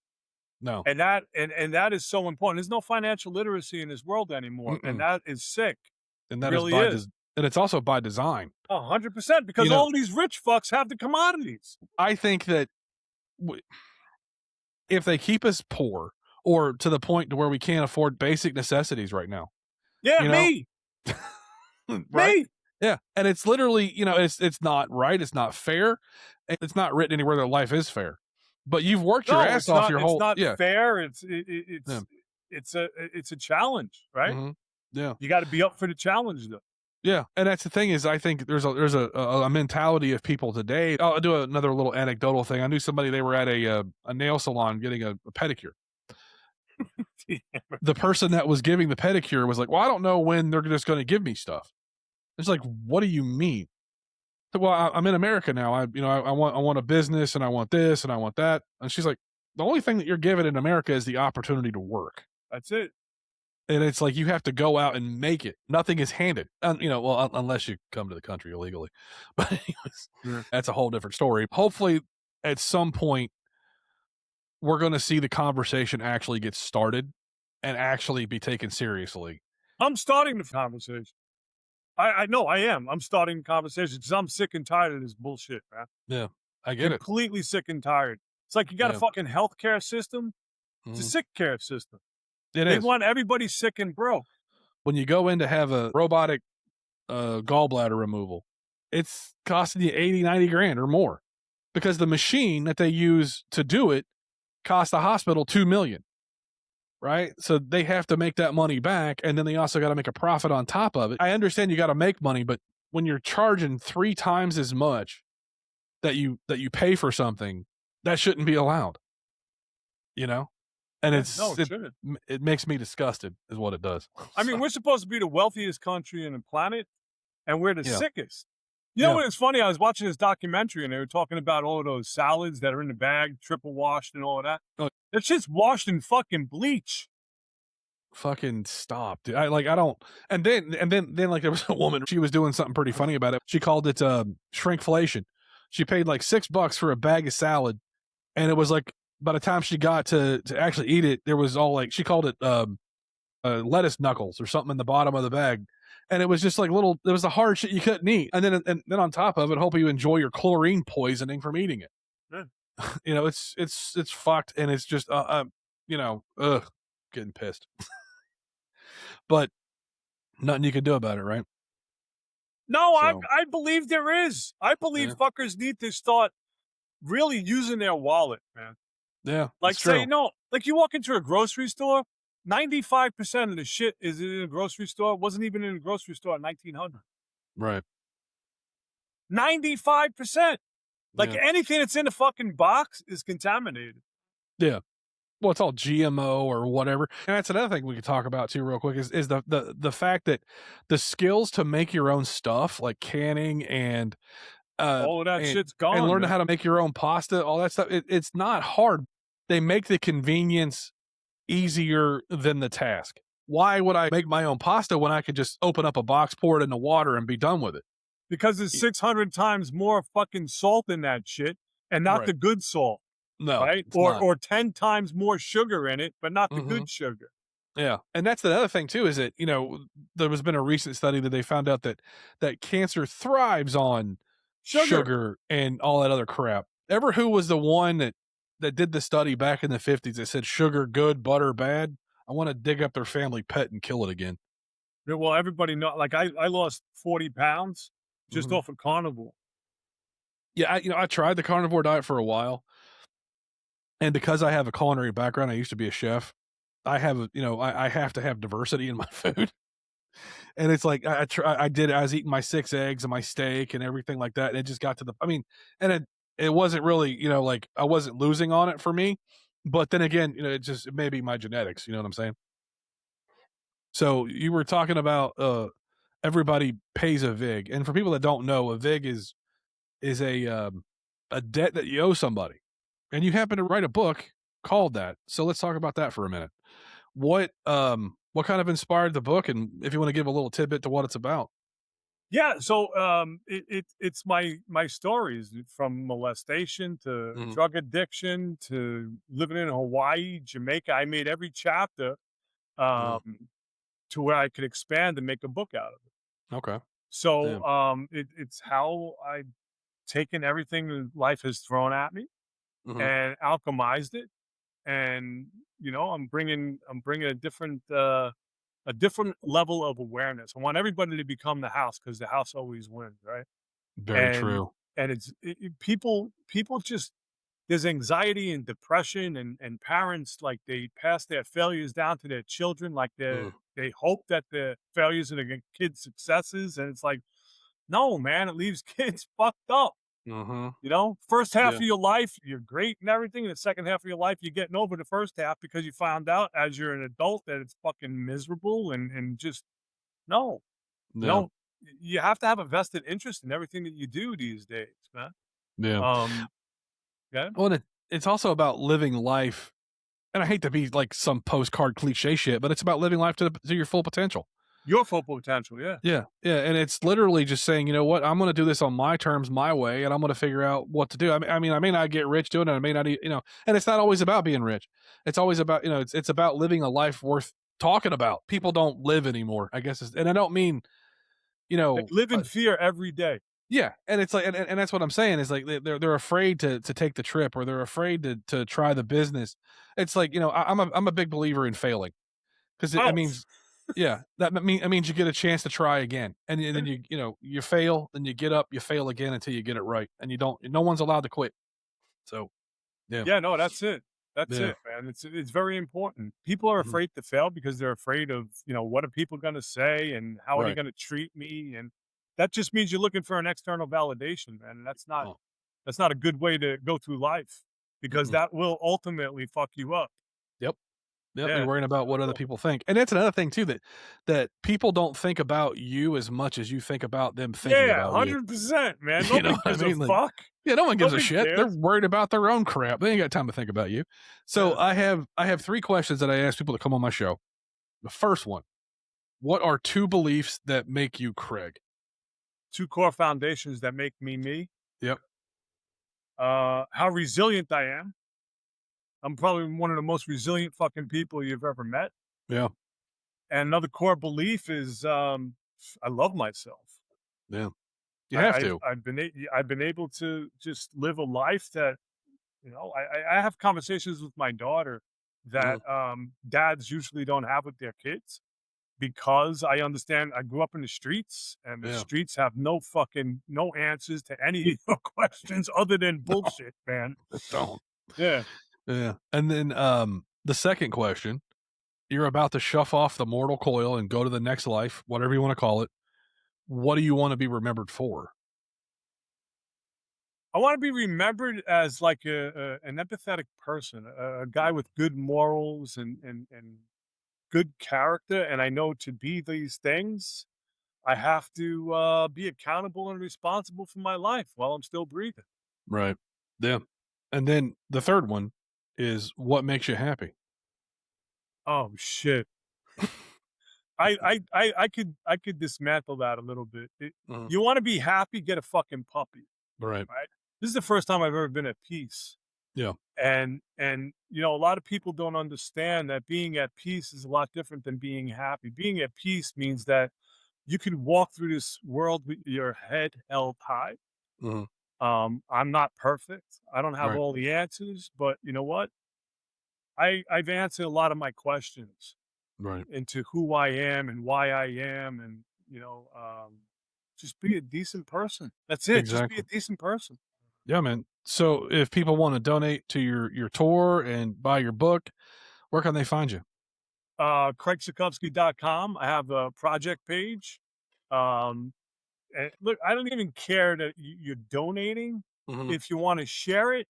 No. and that is so important. There's no financial literacy in this world anymore, and Mm-mm. that is sick. And It that is really is. and it's also by design. 100% You because know, all these rich fucks have the commodities. I think that w- if they keep us poor or to the point to where we can't afford basic necessities right now, Yeah, you know, me, right? me. Yeah, and it's literally, it's not right, it's not fair, and it's not written anywhere that life is fair. But you've worked your No, ass off your it's whole not yeah, fair. yeah, It's a challenge, right? hmm yeah, You got to be up for the challenge, though. yeah. And that's the thing is, I think there's a mentality of people today. I'll do another little anecdotal thing. I knew somebody they were at a nail salon getting a pedicure. The person that was giving the pedicure was like, "Well, I don't know when they're just going to give me stuff." It's like, what do you mean? Well, I'm in America now. I want a business and I want this and I want that. And she's like, the only thing that you're given in America is the opportunity to work. That's it. And it's like you have to go out and make it. Nothing is handed. Unless you come to the country illegally. But anyways, Yeah. that's a whole different story. Hopefully, at some point, we're going to see the conversation actually get started and actually be taken seriously. I'm starting the conversation. I know I am. I'm starting the conversation because I'm sick and tired of this bullshit, man. Yeah, I get it. Completely sick and tired. It's like you got a Yeah. fucking healthcare system. It's a Mhm. sick care system. It They is. want everybody sick and broke. When you go in to have a robotic gallbladder removal, it's costing you 80, 90 grand or more because the machine that they use to do it cost the hospital 2 million. Right. So they have to make that money back. And then they also got to make a profit on top of it. I understand you got to make money, but when you're charging 3 times as much that you pay for something, that shouldn't be allowed, you know? And Yeah, no, it shouldn't. it makes me disgusted is what it does. I mean, So, we're supposed to be the wealthiest country in the planet, and we're the yeah. sickest. You know Yeah. what? It's funny. I was watching this documentary, and they were talking about all of those salads that are in the bag, triple washed, and all of that. Oh, That shit's washed in fucking bleach. fucking stop, dude. I don't. And then like there was a woman. She was doing something pretty funny about it. She called it shrinkflation. She paid like $6 for a bag of salad, and it was like by the time she got to actually eat it, there was all like she called it lettuce knuckles or something in the bottom of the bag, and it was just like little. It was the hard shit you couldn't eat, and then on top of it, hope you enjoy your chlorine poisoning from eating it. Yeah. It's fucked, and it's just getting pissed. But nothing you can do about it, right? No, So I believe there is. I believe yeah, fuckers need to start really using their wallet, man. yeah, Like it's true. say no, like you walk into a grocery store, 95% of the shit is in a grocery store. Wasn't even in a grocery store in 1900. Right. 95%. Like Yeah. anything that's in a fucking box is contaminated. Yeah. Well, it's all GMO or whatever. And that's another thing we could talk about too, real quick, is the fact that the skills to make your own stuff, like canning and All of that and shit's gone. learning Man. how to make your own pasta, all that stuff. It's not hard. They make the convenience easier than the task. Why would I make my own pasta when I could just open up a box, pour it in the water, and be done with it? Because there's 600 times more fucking salt in that shit, and not Right. the good salt, No, right? it's not. Or 10 times more sugar in it, but not the Mhm. good sugar. Yeah, and that's the other thing too is that there has been a recent study that they found out that cancer thrives on sugar and all that other crap. Ever who was the one that did the study back in the 50s that said sugar good, butter bad, I wanna dig up their family pet and kill it again. Yeah, well, everybody know like, I lost 40 pounds just Mhm. off of carnivore. Yeah, I tried the carnivore diet for a while, and because I have a culinary background, I used to be a chef, I have I have to have diversity in my food, and it's like I was eating my 6 eggs and my steak and everything like that, and it just got to the I mean, and it wasn't really, like, I wasn't losing on it for me, but then again, it may be my genetics, you know what I'm saying? So, you were talking about, everybody pays a vig, and for people that don't know, a vig is a debt that you owe somebody, and you happen to write a book called that, so let's talk about that for a minute. What kind of inspired the book, and if you wanna give a little tidbit to what it's about? Yeah, so, it's my stories from molestation to Mhm, drug addiction to living in Hawaii, Jamaica. I made every chapter, mm, um, to where I could expand and make a book out of it. okay, yeah, So, it's how I've taken everything that life has thrown at me mhm, and alchemized it, and, I'm bringing a different level of awareness. I want everybody to become the house because the house always wins, right? very And true. people just there's anxiety and depression, and parents, like, they pass their failures down to their children, like Mm, they hope that the failures are the kids' successes, and it's like, no, man, it leaves kids fucked up. mhm, First half yeah, of your life, you're great and everything. And the second half of your life, you're getting over the first half because you found out as you're an adult that it's fucking miserable, and just no, you yeah, know, you have to have a vested interest in everything that you do these days, man. yeah. Um, yeah, Well, and it's also about living life, and I hate to be like some postcard cliche shit, but it's about living life to your full potential. your full potential. Yeah, Yeah, yeah, and it's literally just saying, "You know what? I'm gonna do this on my terms, my way, and I'm gonna figure out what to do." I may not get rich doing it. I may not, and it's not always about being rich. It's always about, it's about living a life worth talking about. People don't live anymore, I guess, and I don't mean, you they know, live in fear every day. yeah, and it's like, and that's what I'm saying is like they're afraid to take the trip, or they're afraid to try the business. It's like, I'm a big believer in failing. 'Cause it Oh, means, yeah, that means you get a chance to try again, and then you fail, then you get up, you fail again until you get it right, and you don't no one's allowed to quit. So, yeah, yeah, no, that's it. That's yeah, it, man. It's very important. People are mhm, afraid to fail because they're afraid of, what are people going to say and how are they right, going to treat me, and that just means you're looking for an external validation, man. And oh, that's not a good way to go through life because mm-mm, that will ultimately fuck you up. yep, yep, you're Yeah, worrying about not what at other all. people think, and that's another thing too, that people don't think about you as much as you think about them thinking Yeah, about you. 100%, man. You know Nobody what I gives a mean? Like, fuck. yeah, no one gives a Nobody shit. They're cares. worried about their own crap. They ain't got time to think about you. So, Yeah. I have 3 questions that I ask people to come on my show. The first one: what are 2 beliefs that make you Craig? Two core foundations that make me me. Yep. How resilient I am. I'm probably one of the most resilient fucking people you've ever met. Yeah. And another core belief is, I love myself. Yeah. You I, have I've to. I've been I've been able to just live a life that, I have conversations with my daughter that, Mhm. dads usually don't have with their kids, because I understand I grew up in the streets, and the Yeah. streets have no answers to any of your questions other than bullshit, man. Don't. Yeah. Yeah. And then, the second question, you're about to shove off the mortal coil and go to the next life, whatever you wanna call it. What do you wanna be remembered for? I want to be remembered as like an empathetic person, a guy with good morals and good character. And I know to be these things, I have to be accountable and responsible for my life while I'm still breathing. Right. Yeah. And then the third one is what makes you happy? Oh shit. I could dismantle that a little bit. Mhm. You want to be happy? Get a fucking puppy, Right. right? This is the first time I've ever been at peace. Yeah. And a lot of people don't understand that being at peace is a lot different than being happy. Being at peace means that you can walk through this world with your head held high. Mhm. I'm not perfect. I don't have Right. all the answers, but you know what? I've answered a lot of my questions Right. into who I am and why I am, and just be a decent person. That's it. Just be a Exactly. decent person. Yeah, man. So if people want to donate to your tour and buy your book, where can they find you? CraigSotkovsky.com. I have a project page. Um, and look, I don't even care that you're donating. Mhm. If you want to share it,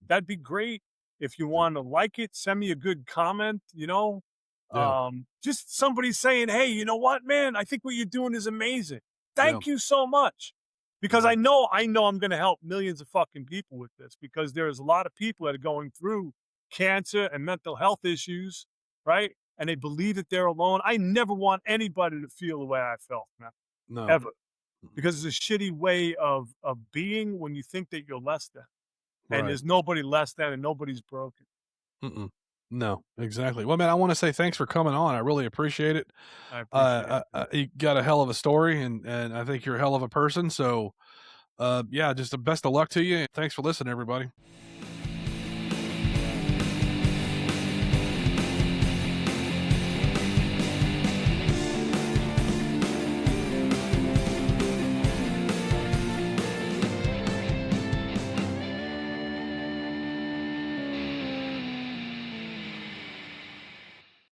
that'd be great. If you Yeah. want to like it, send me a good comment, Yeah. just somebody saying, "Hey, you know what, man? I think what you're doing is amazing. Yeah. Thank you so much." Because Mhm. I know I'm going to help millions of fucking people with this, because there's a lot of people that are going through cancer and mental health issues, right? And they believe that they're alone. I never want anybody to feel the way I felt, man, No. ever, Mhm. because it's a shitty way of being when you think that you're less than, and Right. there's nobody less than, and nobody's broken. Mm-mm. No, exactly. Well, man, I wanna say thanks for coming on. I really appreciate it. I appreciate it. You got a hell of a story, and I think you're a hell of a person, so, yeah, just the best of luck to you, and thanks for listening, everybody.